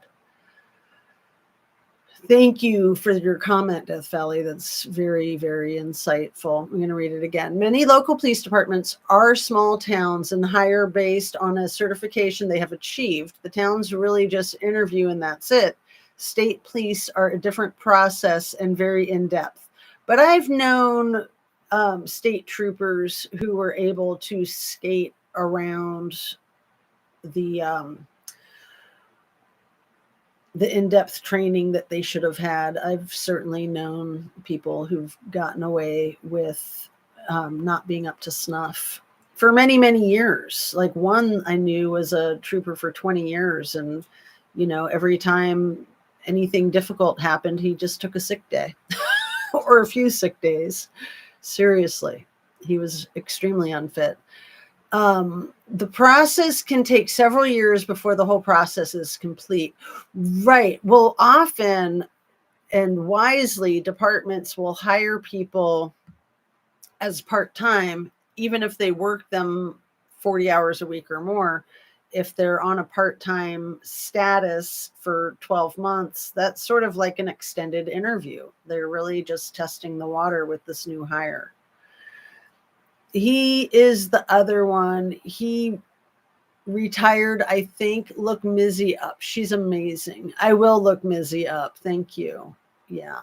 Thank you for your comment, Death Valley. That's very, very insightful. I'm going to read it again. Many local police departments are small towns and hire based on a certification they have achieved. The towns really just interview and that's it. State police are a different process and very in-depth. But I've known state troopers who were able to skate around the in-depth training that they should have had. I've certainly known people who've gotten away with not being up to snuff for many, many years. Like one I knew was a trooper for 20 years. And, every time anything difficult happened, he just took a sick day or a few sick days. Seriously, he was extremely unfit. The process can take several years before the whole process is complete. Right. Well, often and wisely, departments will hire people as part-time, even if they work them 40 hours a week or more. If they're on a part-time status for 12 months, that's sort of like an extended interview. They're really just testing the water with this new hire. He is the other one. He retired, I think. Look Mizzy up. She's amazing. I will look Mizzy up. Thank you. Yeah.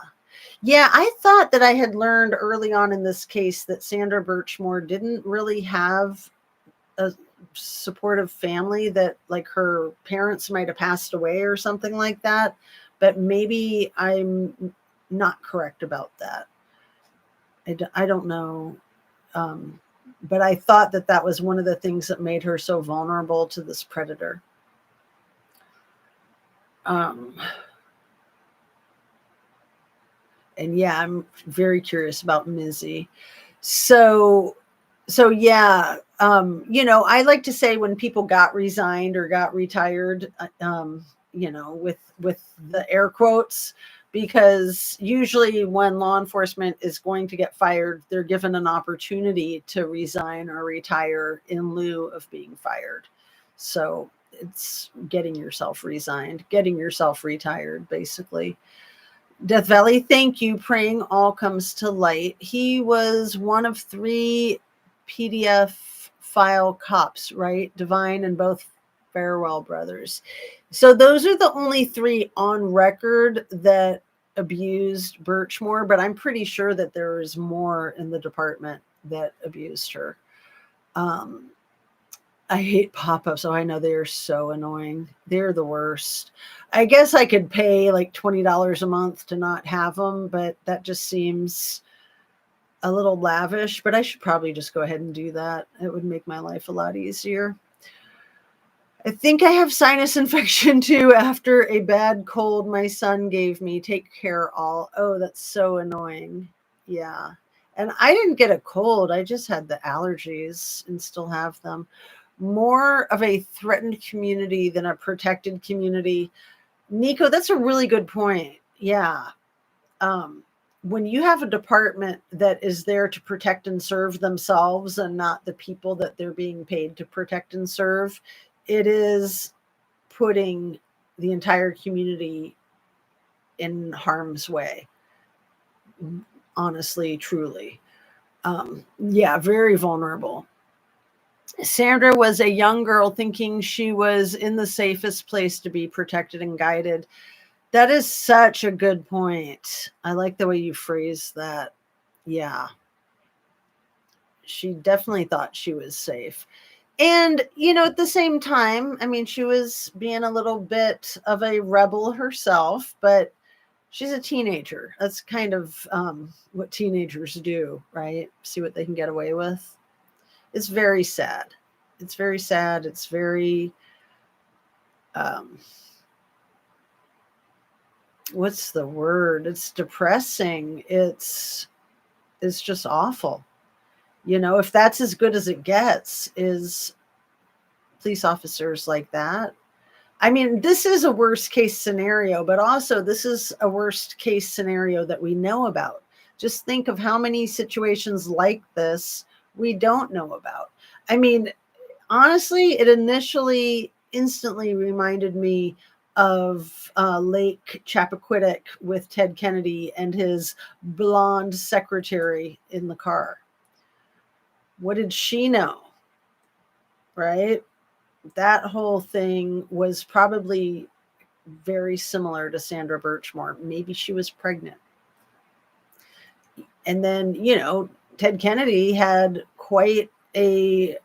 I thought that I had learned early on in this case that Sandra Birchmore didn't really have a supportive family, that like her parents might have passed away or something like that. But maybe I'm not correct about that. I don't know. But I thought that was one of the things that made her so vulnerable to this predator. And yeah, I'm very curious about Mizzy. So yeah, I like to say when people got resigned or got retired, with the air quotes, because usually when law enforcement is going to get fired, they're given an opportunity to resign or retire in lieu of being fired. So it's getting yourself resigned, getting yourself retired, basically. Death Valley, thank you. Praying all comes to light. He was one of 3 PDF file cops, right? Divine and both Farwell brothers. So those are the only 3 on record that abused Birchmore, but I'm pretty sure that there is more in the department that abused her. I hate pop-ups, so I know they are so annoying. They're the worst. I guess I could pay like $20 a month to not have them, but that just seems a little lavish, but I should probably just go ahead and do that. It would make my life a lot easier. I think I have sinus infection too after a bad cold my son gave me. Take care all. Oh, that's so annoying. Yeah. And I didn't get a cold. I just had the allergies and still have them. More of a threatened community than a protected community. Nico, that's a really good point. Yeah. When you have a department that is there to protect and serve themselves and not the people that they're being paid to protect and serve, it is putting the entire community in harm's way. Honestly, truly. Yeah, very vulnerable. Sandra was a young girl thinking she was in the safest place to be protected and guided. That is such a good point. I like the way you phrase that. Yeah. she definitely thought she was safe. And, at the same time, I mean, she was being a little bit of a rebel herself, but she's a teenager. That's kind of what teenagers do, right? See what they can get away with. It's very sad. It's very sad. It's very, what's the word? It's depressing. It's just awful. If that's as good as it gets, is police officers like that. I mean, this is a worst case scenario, but also this is a worst case scenario that we know about. Just think of how many situations like this we don't know about. I mean, honestly, it instantly reminded me of Lake Chappaquiddick with Ted Kennedy and his blonde secretary in the car. What did she know? Right? That whole thing was probably very similar to Sandra Birchmore. Maybe she was pregnant. And then, Ted Kennedy had quite a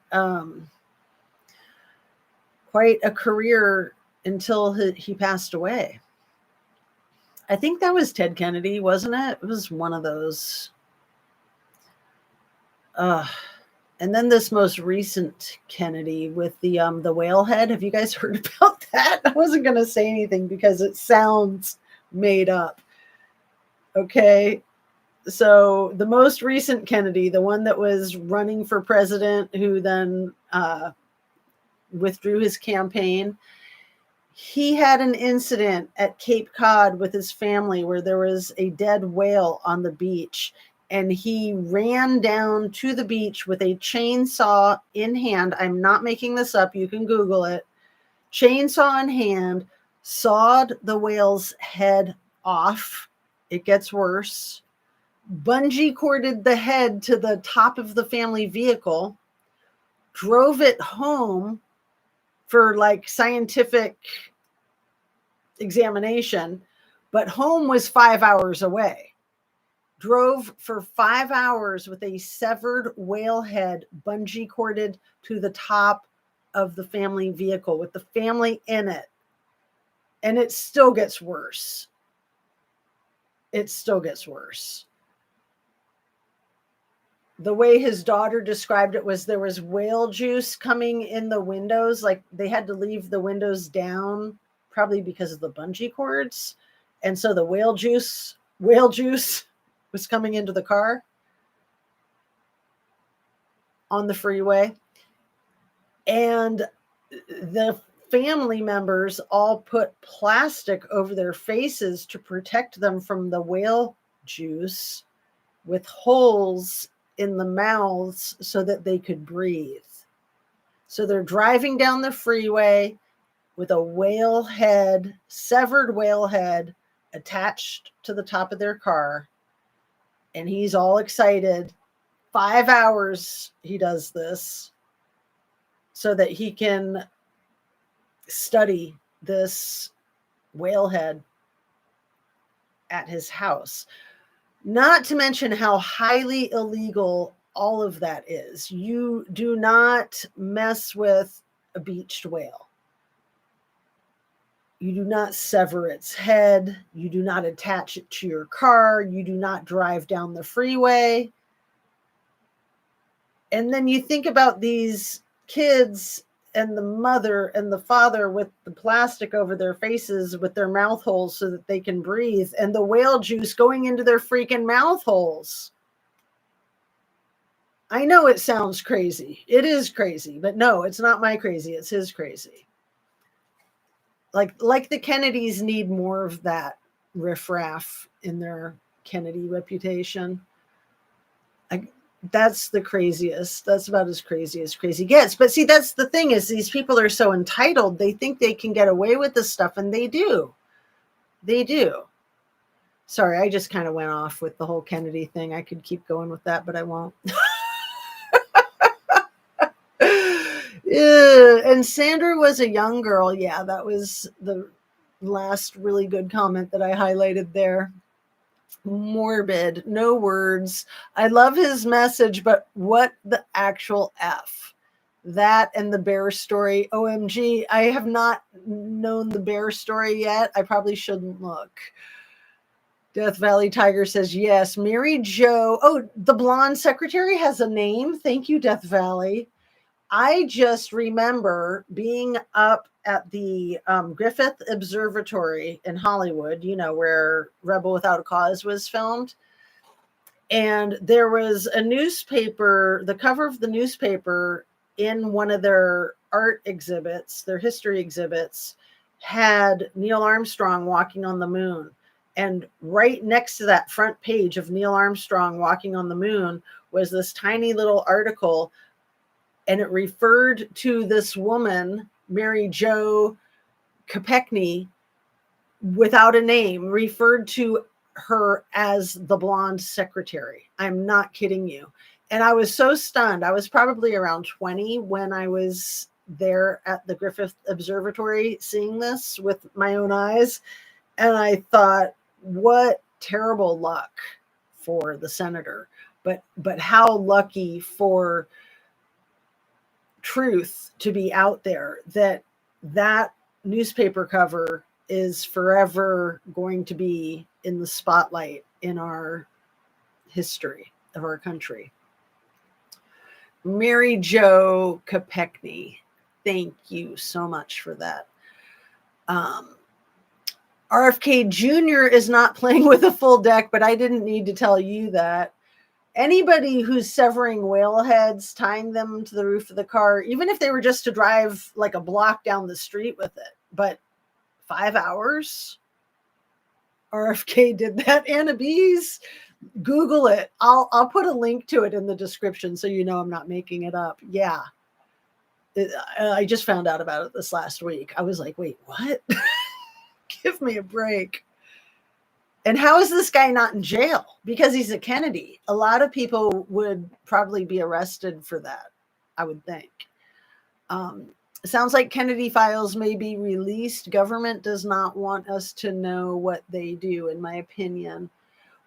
career until he passed away. I think that was Ted Kennedy, wasn't it? It was one of those. And then this most recent Kennedy with the whale head. Have you guys heard about that? I wasn't going to say anything because it sounds made up. Okay. So the most recent Kennedy, the one that was running for president, who then withdrew his campaign, he had an incident at Cape Cod with his family where there was a dead whale on the beach. And he ran down to the beach with a chainsaw in hand. I'm not making this up. You can Google it. Chainsaw in hand, sawed the whale's head off. It gets worse. Bungee corded the head to the top of the family vehicle, drove it home for like scientific examination, but home was 5 hours away. Drove for 5 hours with a severed whale head bungee corded to the top of the family vehicle with the family in it. And it still gets worse. It still gets worse. The way his daughter described it was there was whale juice coming in the windows. Like they had to leave the windows down, probably because of the bungee cords. And so the whale juice was coming into the car on the freeway. And the family members all put plastic over their faces to protect them from the whale juice with holes in the mouths so that they could breathe. So they're driving down the freeway with a whale head, severed whale head attached to the top of their car. And he's all excited. 5 hours he does this so that he can study this whale head at his house. Not to mention how highly illegal all of that is. You do not mess with a beached whale. You do not sever its head. You do not attach it to your car. You do not drive down the freeway. And then you think about these kids and the mother and the father with the plastic over their faces with their mouth holes so that they can breathe, and the whale juice going into their freaking mouth holes. I know it sounds crazy. It is crazy, but no, it's not my crazy. It's his crazy. Like the Kennedys need more of that riffraff in their Kennedy reputation. That's the craziest. That's about as crazy gets. But see, that's the thing, is these people are so entitled. They think they can get away with this stuff, and they do. They do. Sorry, I just kind of went off with the whole Kennedy thing. I could keep going with that, but I won't. And Sandra was a young girl. Yeah, that was the last really good comment that I highlighted there. Morbid, no words. I love his message, but what the actual F? That and the bear story. OMG, I have not known the bear story yet. I probably shouldn't look. Death Valley Tiger says, yes, Mary Jo. Oh, the blonde secretary has a name. Thank you, Death Valley. I just remember being up at the Griffith Observatory in Hollywood, you know, where Rebel Without a Cause was filmed. And there was a newspaper, the cover of the newspaper in one of their art exhibits, their history exhibits, had Neil Armstrong walking on the moon. And right next to that front page of Neil Armstrong walking on the moon was this tiny little article, and it referred to this woman, Mary Jo Kopechne, without a name, referred to her as the blonde secretary. I'm not kidding you. And I was so stunned. I was probably around 20 when I was there at the Griffith Observatory seeing this with my own eyes. And I thought, what terrible luck for the senator. But how lucky for truth to be out there, that newspaper cover is forever going to be in the spotlight in our history of our country. Mary Jo Kopechne, thank you so much for that. RFK Jr. is not playing with a full deck, but I didn't need to tell you that. Anybody who's severing whale heads, tying them to the roof of the car, even if they were just to drive like a block down the street with it, but 5 hours, RFK did that. Anna Bees, Google it. I'll put a link to it in the description so you know I'm not making it up. Yeah. I just found out about it this last week. I was like, wait, what? Give me a break. And how is this guy not in jail? Because he's a Kennedy. A lot of people would probably be arrested for that, I would think. Sounds like Kennedy files may be released. Government does not want us to know what they do, in my opinion.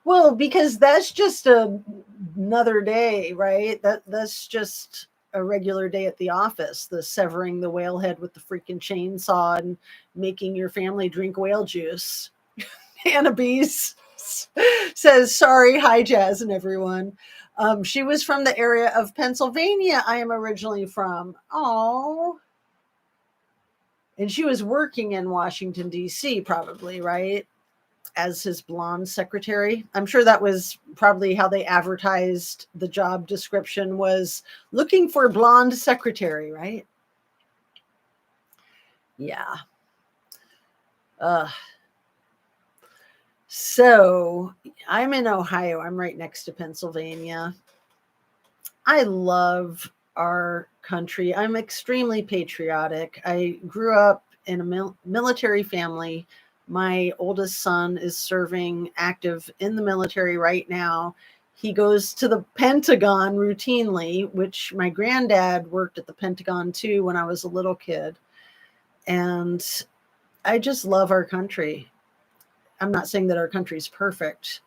Well, because that's just another day, right? That's just a regular day at the office, the severing the whale head with the freaking chainsaw and making your family drink whale juice. Anna Bees says, sorry, hi, Jazz and everyone. She was from the area of Pennsylvania I am originally from. Oh. And she was working in Washington, D.C., probably, right? As his blonde secretary. I'm sure that was probably how they advertised the job description, was looking for blonde secretary, right? Yeah. So I'm in Ohio. I'm right next to Pennsylvania. I love our country. I'm extremely patriotic. I grew up in a military family. My oldest son is serving active in the military right now. He goes to the Pentagon routinely, which my granddad worked at the Pentagon too when I was a little kid. And I just love our country. I'm not saying that our country's perfect.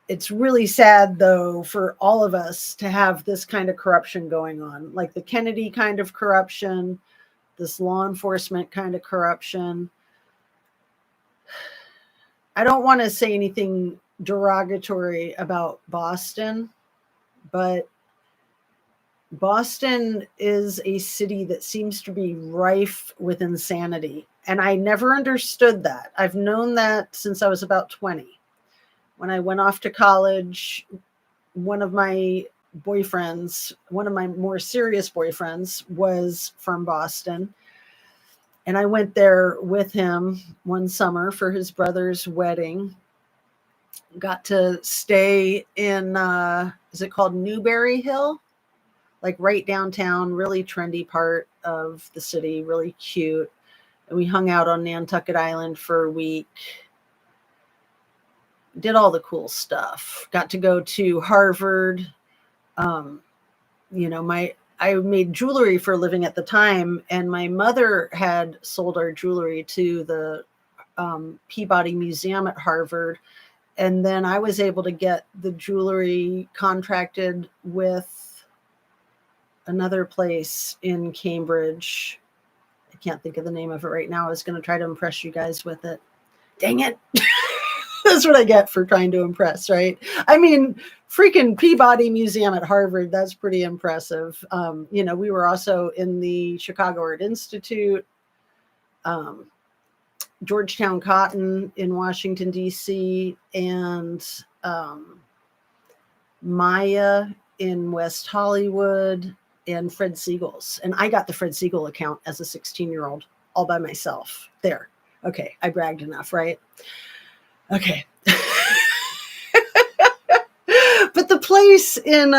It's really sad, though, for all of us to have this kind of corruption going on, like the Kennedy kind of corruption, this law enforcement kind of corruption. I don't want to say anything derogatory about Boston, but Boston is a city that seems to be rife with insanity. And I never understood that. I've known that since I was about 20. When I went off to college, one of my boyfriends, one of my more serious boyfriends, was from Boston. And I went there with him one summer for his brother's wedding. Got to stay in, is it called Newberry Hill? Like right downtown, really trendy part of the city, really cute. And we hung out on Nantucket Island for a week. Did all the cool stuff. Got to go to Harvard. I made jewelry for a living at the time, and my mother had sold our jewelry to the Peabody Museum at Harvard. And then I was able to get the jewelry contracted with another place in Cambridge. I can't think of the name of it right now. I was going to try to impress you guys with it. Dang it. That's what I get for trying to impress, right? I mean, freaking Peabody Museum at Harvard, that's pretty impressive. We were also in the Chicago Art Institute, Georgetown Cotton in Washington, D.C., and Maya in West Hollywood, and Fred Siegel's. And I got the Fred Siegel account as a 16-year-old all by myself. There. Okay, I bragged enough, right? Okay. But the place in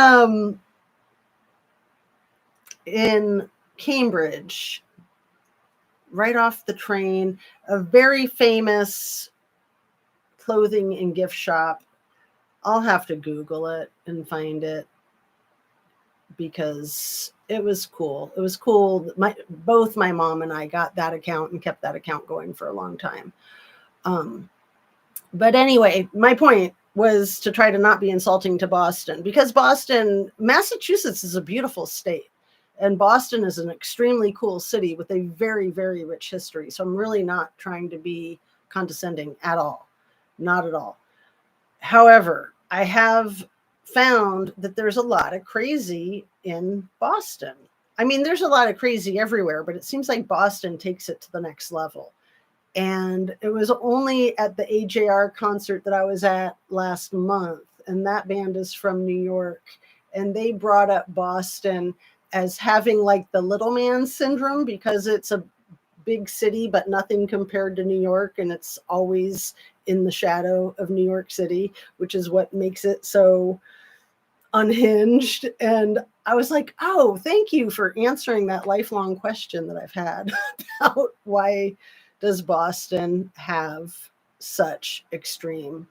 Cambridge, right off the train, a very famous clothing and gift shop. I'll have to Google it and find it because it was cool. It was cool. Both my mom and I got that account and kept that account going for a long time. But anyway, my point was to try to not be insulting to Boston, because Massachusetts is a beautiful state. And Boston is an extremely cool city with a very, very rich history. So I'm really not trying to be condescending at all. Not at all. However, I have found that there's a lot of crazy in Boston. I mean, there's a lot of crazy everywhere, but it seems like Boston takes it to the next level. And it was only at the AJR concert that I was at last month. And that band is from New York. And they brought up Boston as having like the little man syndrome, because it's a big city, but nothing compared to New York. And it's always in the shadow of New York City, which is what makes it so unhinged. And I was like, oh, thank you for answering that lifelong question that I've had about why does Boston have such extreme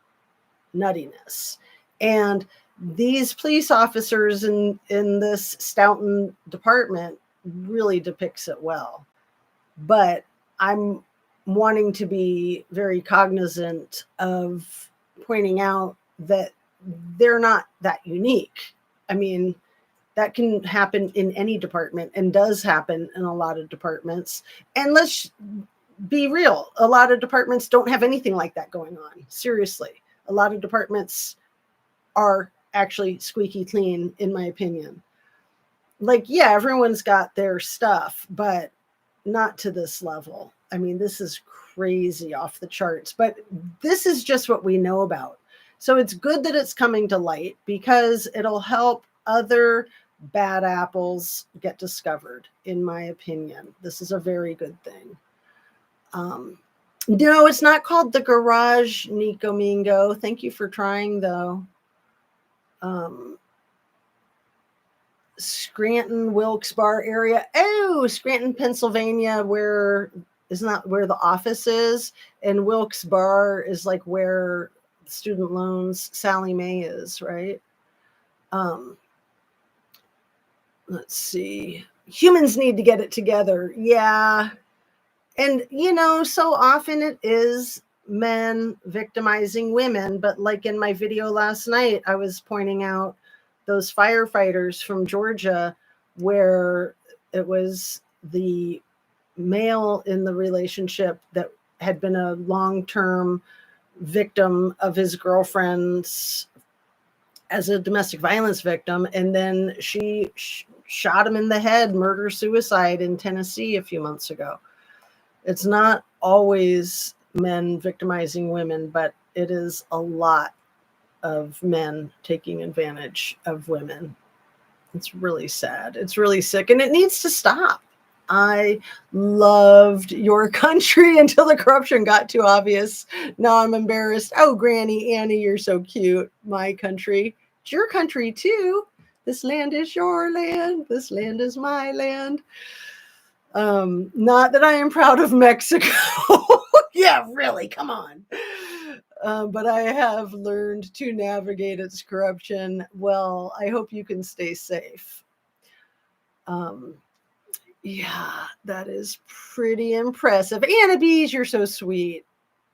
nuttiness? And these police officers in this Stoughton department really depicts it well. But I'm wanting to be very cognizant of pointing out that they're not that unique. I mean, that can happen in any department and does happen in a lot of departments. And let's be real. A lot of departments don't have anything like that going on. Seriously. A lot of departments are actually squeaky clean, in my opinion. Like, yeah, everyone's got their stuff, but not to this level. I mean, this is crazy off the charts, but this is just what we know about. So it's good that it's coming to light, because it'll help other bad apples get discovered, in my opinion. This is a very good thing. No, it's not called the Garage, Nico Mingo. Thank you for trying, though. Scranton, Wilkes-Barre area. Oh, Scranton, Pennsylvania, isn't that where the office is? And Wilkes-Barre is like where student loans Sally Mae is, right? Let's see. Humans need to get it together. Yeah. And, so often it is men victimizing women. But like in my video last night, I was pointing out those firefighters from Georgia, where it was the male in the relationship that had been a long-term victim of his girlfriend's as a domestic violence victim. And then she shot him in the head, murder-suicide in Tennessee a few months ago. It's not always men victimizing women, but it is a lot of men taking advantage of women. It's really sad. It's really sick, and it needs to stop. I loved your country until the corruption got too obvious. Now I'm embarrassed. Oh, Granny Annie, you're so cute. My country. It's your country too. This land is your land. This land is my land. Not that I am proud of Mexico. Yeah, really, come on. But I have learned to navigate its corruption well. I hope you can stay safe. Yeah, that is pretty impressive. Anna Bees, you're so sweet.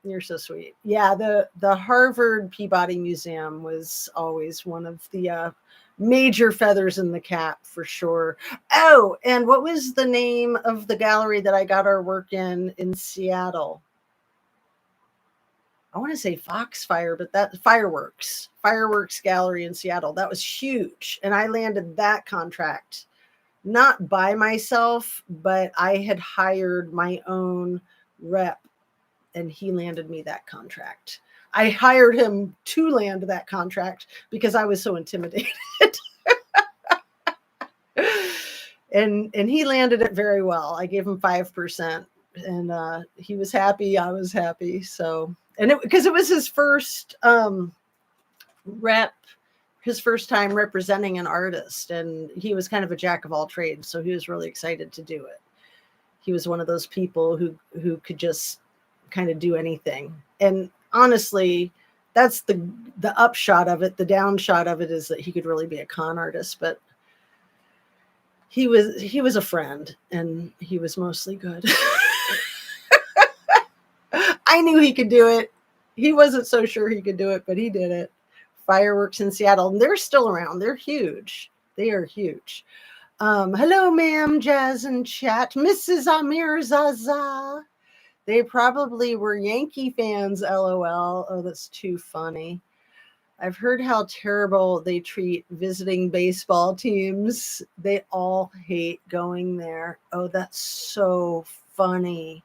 You're so sweet. Yeah, the Harvard Peabody Museum was always one of the major feathers in the cap for sure. Oh, and what was the name of the gallery that I got our work in Seattle? I want to say Foxfire, but that Fireworks Gallery in Seattle. That was huge. And I landed that contract not by myself, but I had hired my own rep and he landed me that contract. I hired him to land that contract because I was so intimidated. and he landed it very well. I gave him 5% and he was happy, I was happy. So, and because it was his first rep, his first time representing an artist, and he was kind of a jack of all trades, so he was really excited to do it. He was one of those people who could just kind of do anything. And honestly, that's the upshot of it. The downshot of it is that he could really be a con artist, but he was a friend and he was mostly good. I knew he could do it. He wasn't so sure he could do it, but he did it. Fireworks in Seattle, and they're still around. They're huge. They are huge. Hello, ma'am, Jazz and chat. Mrs. Amir Zaza. They probably were Yankee fans, LOL. Oh, that's too funny. I've heard how terrible they treat visiting baseball teams. They all hate going there. Oh, that's so funny.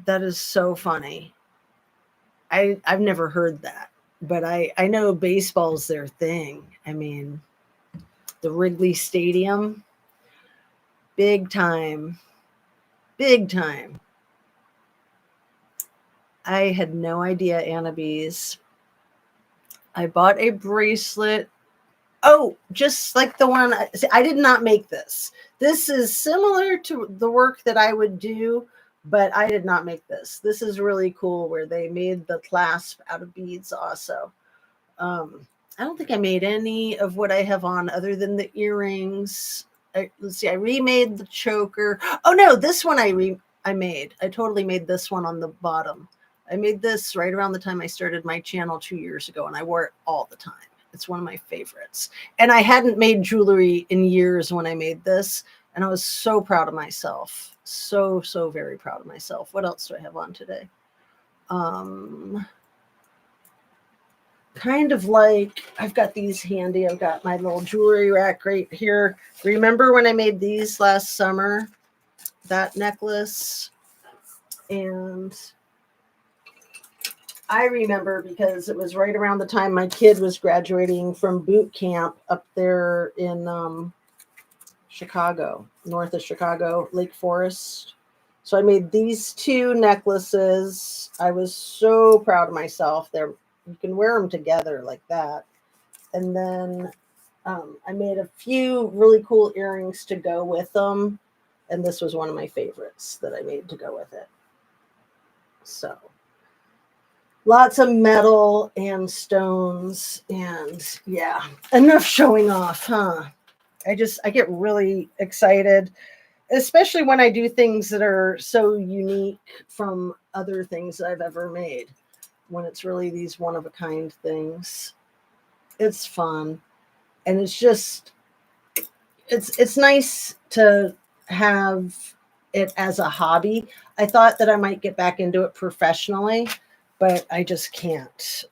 That is so funny. I've never heard that, but I know baseball's their thing. I mean, the Wrigley Stadium, big time. Big time. I had no idea, Anna Bees. I bought a bracelet. Oh, just like the one. I did not make this. This is similar to the work that I would do, but I did not make this. This is really cool where they made the clasp out of beads also. I don't think I made any of what I have on other than the earrings. Let's see, I remade the choker. Oh no, this one I made. I totally made this one on the bottom. I made this right around the time I started my channel 2 years ago, and I wore it all the time. It's one of my favorites. And I hadn't made jewelry in years when I made this, and I was so proud of myself. So, so very proud of myself. What else do I have on today? Kind of like, I've got these handy. I've got my little jewelry rack right here. Remember when I made these last summer? That necklace. And I remember because it was right around the time my kid was graduating from boot camp up there in Chicago, north of Chicago, Lake Forest. So I made these two necklaces. I was so proud of myself. You can wear them together like that. And then I made a few really cool earrings to go with them. And this was one of my favorites that I made to go with it. So lots of metal and stones. And yeah, enough showing off, huh? I get really excited, especially when I do things that are so unique from other things that I've ever made. When it's really these one-of-a-kind things, it's fun, and it's just it's nice to have it as a hobby. I thought that I might get back into it professionally, but I just can't.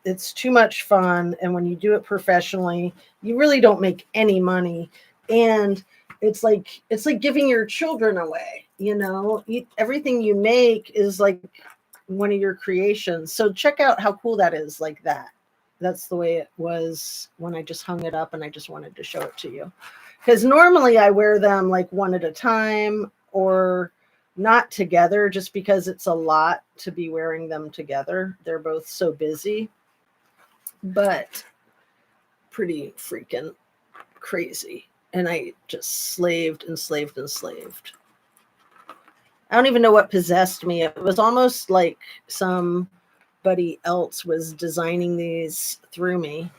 It's too much fun, and when you do it professionally, you really don't make any money, and it's like giving your children away. You know, everything you make is like one of your creations. So check out how cool that is like that. That's the way it was when I just hung it up, and I just wanted to show it to you. Because normally I wear them like one at a time or not together, just because it's a lot to be wearing them together. They're both so busy, but pretty freaking crazy. And I just slaved and slaved and slaved. I don't even know what possessed me. It was almost like somebody else was designing these through me.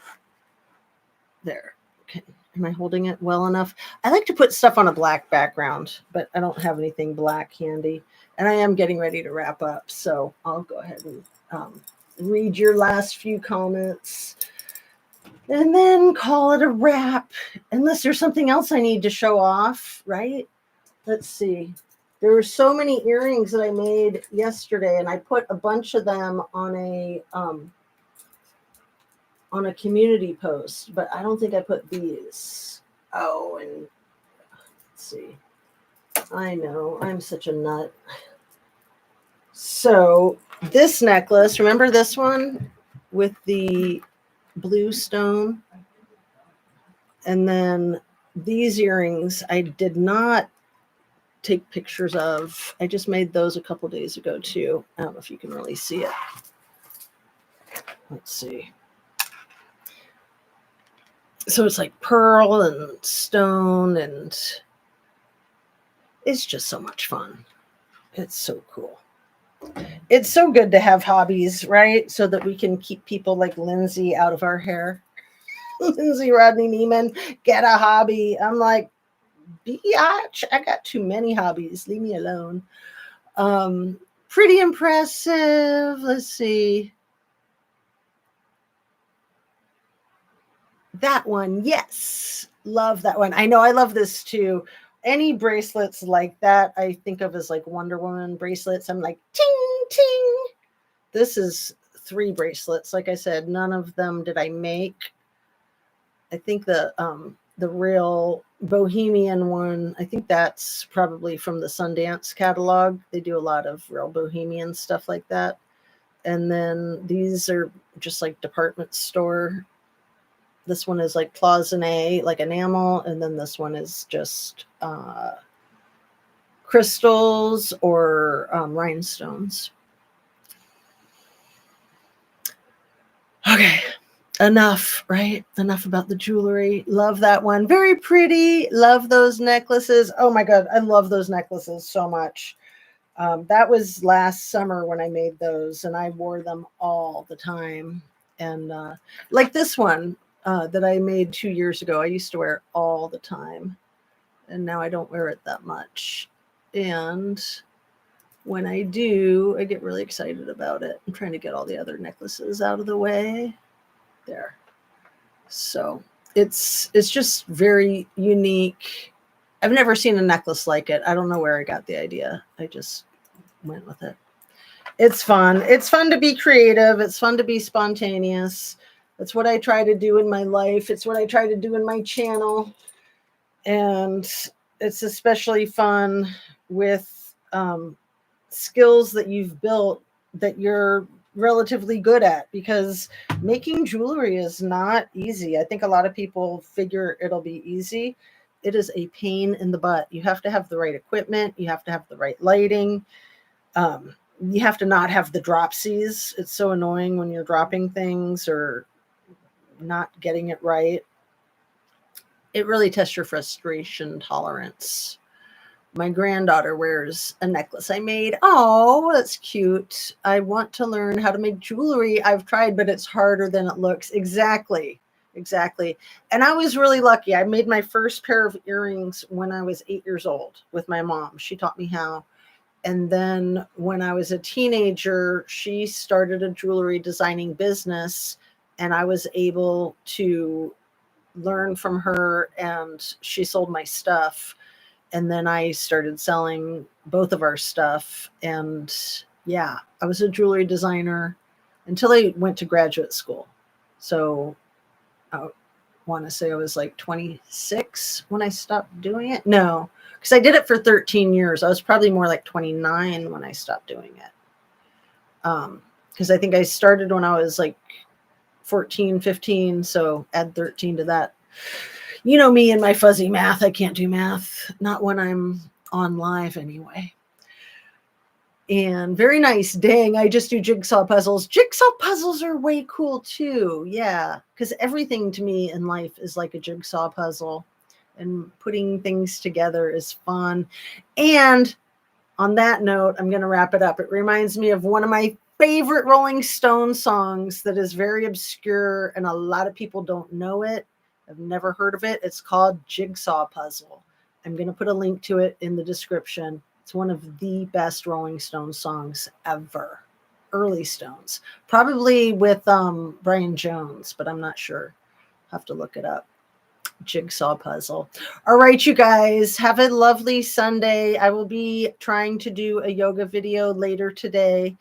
There. Okay. Am I holding it well enough? I like to put stuff on a black background, but I don't have anything black handy. And I am getting ready to wrap up. So I'll go ahead and read your last few comments and then call it a wrap. Unless there's something else I need to show off, right? Let's see. There were so many earrings that I made yesterday, and I put a bunch of them on a community post, but I don't think I put these. Oh, and let's see. I know, I'm such a nut. So this necklace, remember this one with the blue stone? And then these earrings, I did not take pictures of. I just made those a couple days ago too. I don't know if you can really see it. Let's see. So it's like pearl and stone, and it's just so much fun. It's so cool. It's so good to have hobbies, right? So that we can keep people like Lindsay out of our hair. Lindsay Rodney Neiman, get a hobby. I'm like, biatch, I got too many hobbies. Leave me alone. Pretty impressive. Let's see. That one, yes. Love that one. I know I love this too. Any bracelets like that, I think of as like Wonder Woman bracelets. I'm like, ting, ting. This is 3 bracelets. Like I said, none of them did I make. I think the real Bohemian one, I think that's probably from the Sundance catalog. They do a lot of real Bohemian stuff like that. And then these are just like department store. This one is like cloisonne, like enamel, and then this one is just crystals or rhinestones. Okay, enough, right? Enough about the jewelry. Love that one. Very pretty. Love those necklaces. Oh my God, I love those necklaces so much. That was last summer when I made those, and I wore them all the time. And like this one that I made 2 years ago, I used to wear it all the time, and now I don't wear it that much. And when I do, I get really excited about it. I'm trying to get all the other necklaces out of the way. There. So it's just very unique. I've never seen a necklace like it. I don't know where I got the idea. I just went with it. It's fun. It's fun to be creative. It's fun to be spontaneous. That's what I try to do in my life. It's what I try to do in my channel. And it's especially fun with skills that you've built that you're relatively good at, because making jewelry is not easy. I think a lot of people figure it'll be easy. It is a pain in the butt. You have to have the right equipment. You have to have the right lighting. You have to not have the dropsies. It's so annoying when you're dropping things or not getting it right. It really tests your frustration tolerance. My granddaughter wears a necklace I made. Oh, that's cute. I want to learn how to make jewelry. I've tried, but it's harder than it looks. Exactly. And I was really lucky. I made my first pair of earrings when I was 8 years old with my mom. She taught me how. And then when I was a teenager, she started a jewelry designing business, and I was able to learn from her, and she sold my stuff. And then I started selling both of our stuff. And yeah, I was a jewelry designer until I went to graduate school. So I want to say I was like 26 when I stopped doing it. No, because I did it for 13 years. I was probably more like 29 when I stopped doing it. Because I think I started when I was like 14, 15. So add 13 to that. You know me and my fuzzy math. I can't do math. Not when I'm on live anyway. And very nice. Dang, I just do jigsaw puzzles. Jigsaw puzzles are way cool too. Yeah, because everything to me in life is like a jigsaw puzzle. And putting things together is fun. And on that note, I'm going to wrap it up. It reminds me of one of my favorite Rolling Stones songs that is very obscure and a lot of people don't know it. I've never heard of it. It's called Jigsaw Puzzle. I'm going to put a link to it in the description. It's It's one of the best Rolling Stones songs ever. Early Stones. Probably with Brian Jones, but I'm not sure. Have to look it up. Jigsaw puzzle. All right, you guys, have a lovely Sunday. I will be trying to do a yoga video later today.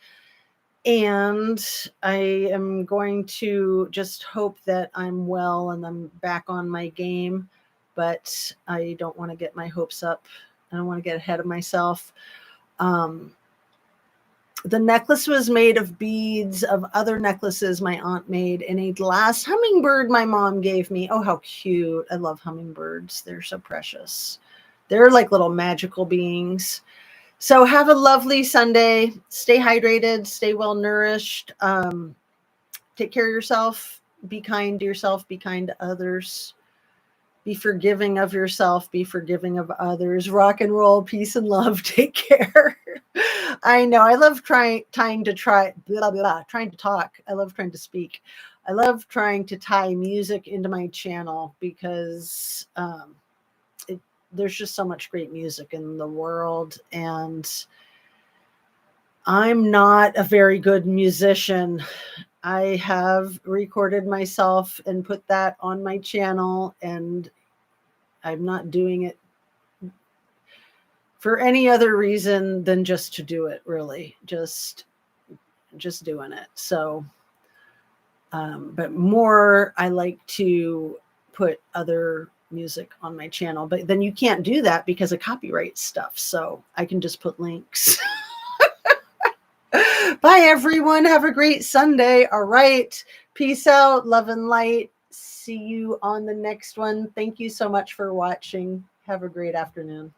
And I am going to just hope that I'm well and I'm back on my game. But I don't want to get my hopes up. I don't want to get ahead of myself. The necklace was made of beads of other necklaces my aunt made in a glass hummingbird my mom gave me. Oh, how cute. I love hummingbirds. They're so precious. They're like little magical beings. So have a lovely Sunday. Stay hydrated. Stay well nourished. Take care of yourself. Be kind to yourself. Be kind to others. Be forgiving of yourself. Be forgiving of others. Rock and roll. Peace and love. Take care. I know. I love trying to talk. I love trying to speak. I love trying to tie music into my channel because there's just so much great music in the world. And I'm not a very good musician. I have recorded myself and put that on my channel, and I'm not doing it for any other reason than just to do it, really. Just doing it. So, but more, I like to put other music on my channel, but then you can't do that because of copyright stuff. So I can just put links. Bye, everyone. Have a great Sunday. All right. Peace out. Love and light. See you on the next one. Thank you so much for watching. Have a great afternoon.